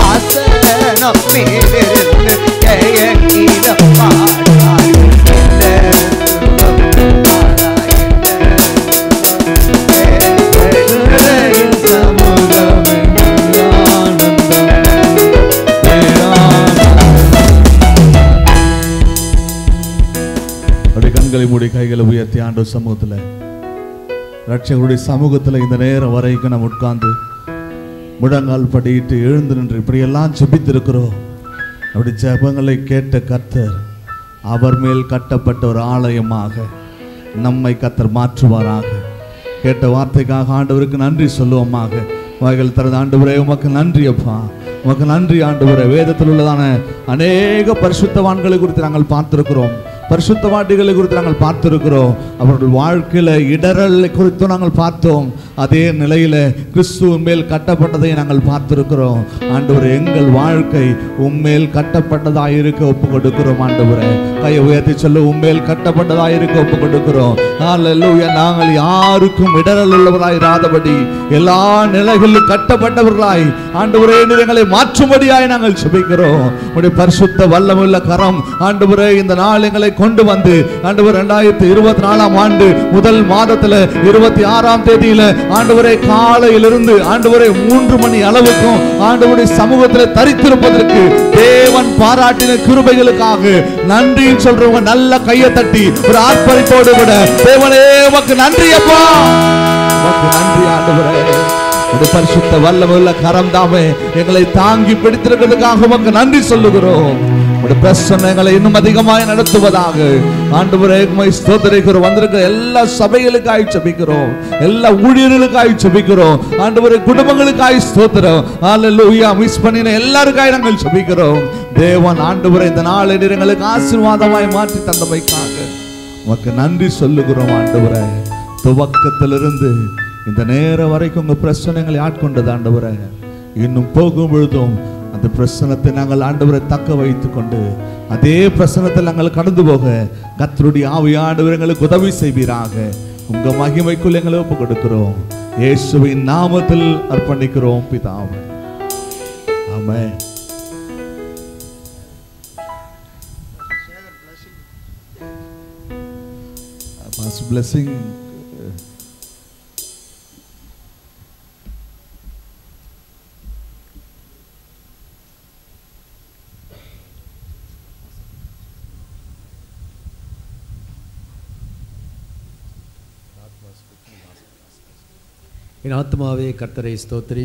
ஆசனம் மீதிருந்து ஜெய கீதம் பாடுவார். கண்களை மூடி கைகளை உயர்த்தி ஆண்டவர் சமூகத்தில், ரட்சகருடைய சமூகத்தில் இந்த நேரம் வரைக்கும் நம்ம உட்கார்ந்து முழங்கால் படியிட்டு எழுந்து நின்று இப்படியெல்லாம் ஜெபித்திருக்கிறோம். அப்படி ஜெபங்களை கேட்ட கர்த்தர் அவர் மேல் கட்டப்பட்ட ஒரு ஆலயமாக நம்மை கர்த்தர் மாற்றுவாராக. கேட்ட வார்த்தைக்காக ஆண்டவருக்கு நன்றி சொல்லுவோமாக. வாய்கள் திறந்த ஆண்டவரே உமக்கு நன்றி அப்பா, உமக்கு நன்றி ஆண்டவரே. வேதத்தில் உள்ளதான அநேக பரிசுத்தவான்களை குறித்து நாங்கள் பார்த்திருக்கிறோம், பரிசுத்தவான்களை குறித்து நாங்கள் பார்த்திருக்கிறோம். அவர்கள் வாழ்க்கையில் இடரல் குறித்து நாங்கள் பார்த்தோம். அதே நிலையில் கிறிஸ்துவின் மேல் கட்டப்பட்டதை நாங்கள் பார்த்திருக்கிறோம். ஆண்டவரே எங்கள் வாழ்க்கை உம்மேல் கட்டப்பட்டதாக இருக்க ஒப்பு கொடுக்கிறோம். ஆண்டவரே கையை உயர்த்தி சொல்ல, உம்மேல் கட்டப்பட்டதாக இருக்க ஒப்பு கொடுக்கிறோம். ஹல்லேலூயா. நாங்கள் யாருக்கும் இடரல் உள்ளவராயிராதபடி எல்லா நிலைகளிலும் கட்டப்பட்டவர்களாய் ஆண்டவரே எங்களை மாற்றும்படியாய் நாங்கள் ஜெபிக்கிறோம். உம்முடைய பரிசுத்த வல்லமுள்ள கரம் ஆண்டவரே இந்த நாள் எங்களை கொண்டு வந்து ஆண்டவர் 2024ஆம் ஆண்டு முதல் மாதத்துல 26ஆம் தேதியில ஆண்டவரே காலையிலிருந்து ஆண்டவரே 3 மணி அளவுக்கும் ஆண்டவருடைய சமூகத்தில் தரித்திருப்பதற்கு தேவன் பாராட்டின கிருபைகளுக்காக நன்றி சொல்றவங்க நல்ல கையை தட்டி ஒரு ஆர்ப்பரிப்போடு விட, தேவனே உமக்கு நன்றி அப்பா, உமக்கு நன்றி ஆண்டவரே. பரிசுத்த வல்லமுள்ள கரம் தாமே எங்களை தாங்கி பிடித்திருக்கிறதுக்காக உமக்கு நன்றி சொல்லுகிறோம். பிரசன்னங்களை இன்னும் அதிகமாய் நடத்துவதாக ஆண்டவரே உம்மை ஸ்தோத்திரிக்கிறோம். வந்திருக்கிற எல்லா சபைகளுக்காய் ஜெபிக்கிறோம், எல்லா ஊழியர்களுக்காய் ஜெபிக்கிறோம். ஆண்டவரே குடும்பங்களுக்காய் ஸ்தோத்திரம். ஹல்லேலூயா. மிஸ் பண்ணின எல்லாருக்காய் நாங்கள் ஜெபிக்கிறோம். தேவன் ஆண்டவரே இந்த நாளை எங்களுக்கு ஆசீர்வாதமாய் மாற்றி தந்தமைக்காக உமக்கு நன்றி சொல்லுகிறோம். ஆண்டவரே துவக்கத்திலிருந்து இந்த நேரம் வரைக்கும் உங்க பிரச்சனைகளை ஆட்கொண்டது ஆண்டவரே. இன்னும் போகும் பொழுதும் அந்த பிரசனத்தை நாங்கள் ஆண்டவரை தக்க வைத்துக் கொண்டு அதே பிரசனத்தில் நாங்கள் கடந்து போக கர்த்தருடைய ஆவியானவர் எங்களுக்கு உதவி செய்வீராக. உங்க மகிமைக்குள் எங்களை ஒப்பு கொடுக்கிறோம். இயேசுவின் நாமத்தில் அர்ப்பணிக்கிறோம் பிதாவே. ஆமென். Blessing. என் ஆத்மாவே கர்த்தரை ஸ்தோத்திரி,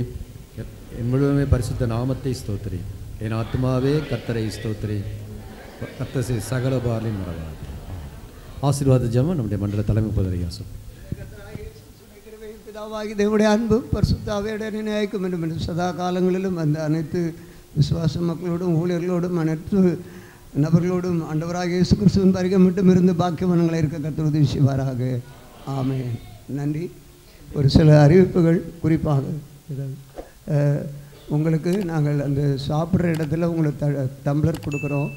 என் முழுவதுமே பரிசுத்த நாமத்தை ஸ்தோத்திரி. என் ஆத்மாவே கர்த்தரை ஸ்தோத்திரி, கர்த்தர் சகல பாலின் மறவாது. ஆசீர்வாத ஜெபம் நம்முடைய மண்டல தலைமை பொதுரையாசம். பிதாவாகி தேவனுடைய அன்பு பரிசுத்த ஆவியோட நினைக்கும் என்று சதா காலங்களிலும் அந்த அனைத்து விசுவாச மக்களோடும் ஊழியர்களோடும் அனைத்து நபர்களோடும் ஆண்டவராக இயேசு கிறிஸ்துவின் பரிகம் மட்டும் இருந்து பாக்கியவான்களை இருக்க கர்த்தர் உதவி செய்வாராக. ஆமென். நன்றி. ஒரு சில அறிவிப்புகள், குறிப்பாக உங்களுக்கு நாங்கள் அந்த சாப்பிட்ற இடத்துல உங்களுக்கு டம்ளர் கொடுக்குறோம்.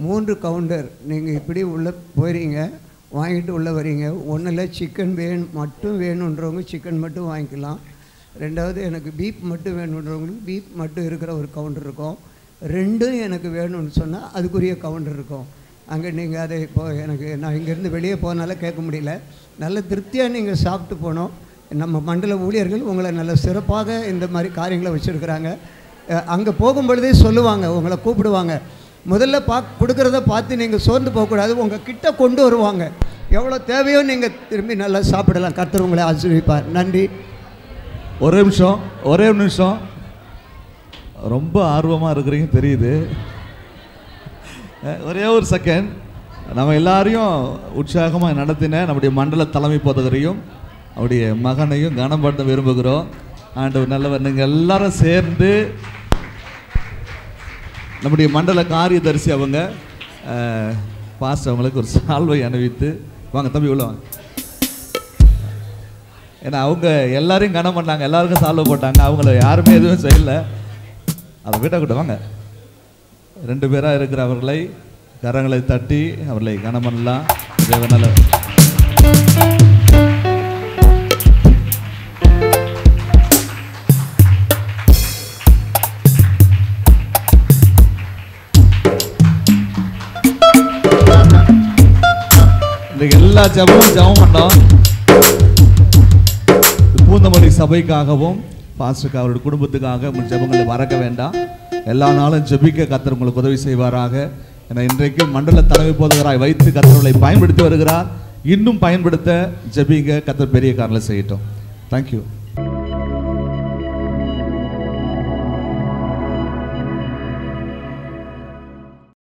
3 கவுண்டர். நீங்கள் இப்படி உள்ளே போயிறீங்க, வாங்கிட்டு உள்ளே வரீங்க. ஒன்றில் சிக்கன் மட்டும் வேணுன்றவங்க சிக்கன் மட்டும் வாங்கிக்கலாம். 2வது எனக்கு பீப் மட்டும் வேணுன்றவங்களுக்கு பீப் மட்டும் இருக்கிற ஒரு கவுண்டர் இருக்கும். 2 எனக்கு வேணும்னு சொன்னால் அதுக்குரிய கவுண்டர் இருக்கும். அங்கே நீங்கள் அதை நான் இங்கேருந்து வெளியே போனால கேட்க முடியல. நல்ல திருப்தியாக நீங்கள் சாப்பிட்டு போனோம். நம்ம மண்டல ஊழியர்கள் உங்களை நல்ல சிறப்பாக இந்த மாதிரி காரியங்களை வச்சுருக்குறாங்க. அங்கே போகும்பொழுதே சொல்லுவாங்க, உங்களை கூப்பிடுவாங்க. முதல்ல கொடுக்குறத பார்த்து நீங்கள் சோர்ந்து போகக்கூடாது, உங்கள் கிட்ட கொண்டு வருவாங்க. எவ்வளோ தேவையோ நீங்கள் திரும்பி நல்லா சாப்பிடலாம். கர்த்தர் உங்களை ஆசீர்வதிப்பார். நன்றி. ஒரே நிமிஷம். ரொம்ப ஆர்வமாக இருக்கிறீங்க தெரியுது. ஒரே ஒரு செகண்ட். நம்ம எல்லாரையும் உற்சாகமாக நடத்தின நம்முடைய மண்டல தலைமை போதகரையும் அவருடைய மகனையும் கனப்படுத்த விரும்புகிறோம். ஆண்டவர் நல்லவர். நீங்கள் எல்லாரும் சேர்ந்து நம்முடைய மண்டல காரியதரிசி அவங்க பாஸ்டர் அவங்களுக்கு ஒரு சால்வை அணிவித்து வாங்க தம்பி உள்ள வாங்க. ஏன்னா அவங்க எல்லாரையும் கனம் பண்ணாங்க, எல்லாருக்கும் சால்வ் போட்டாங்க, அவங்கள யாருமே எதுவும் செய்யலை. அதை விட வாங்க 2 பேராக இருக்கிற அவர்களை கரங்களை தட்டி அவர்களை கனம் பண்ணலாம். தேவனால எல்லா ஜெபம் பண்ணோம். பூந்தமல்லி சபைக்காகவும் பாஸ்டருக்கு அவருடைய குடும்பத்துக்காக ஜெபங்களை மறக்க வேண்டாம். எல்லா நாளும் ஜெபிக்க கர்த்தர் உங்களுக்கு உதவி செய்வாராக. ஏன்னா இன்றைக்கு மண்டல தலைமை போதகராய் வைத்து கர்த்தர்களை பயன்படுத்தி வருகிறார். இன்னும் பயன்படுத்த ஜெபிங்க, கர்த்தர் பெரிய காரியங்களை செய்யட்டும். தேங்க்யூ.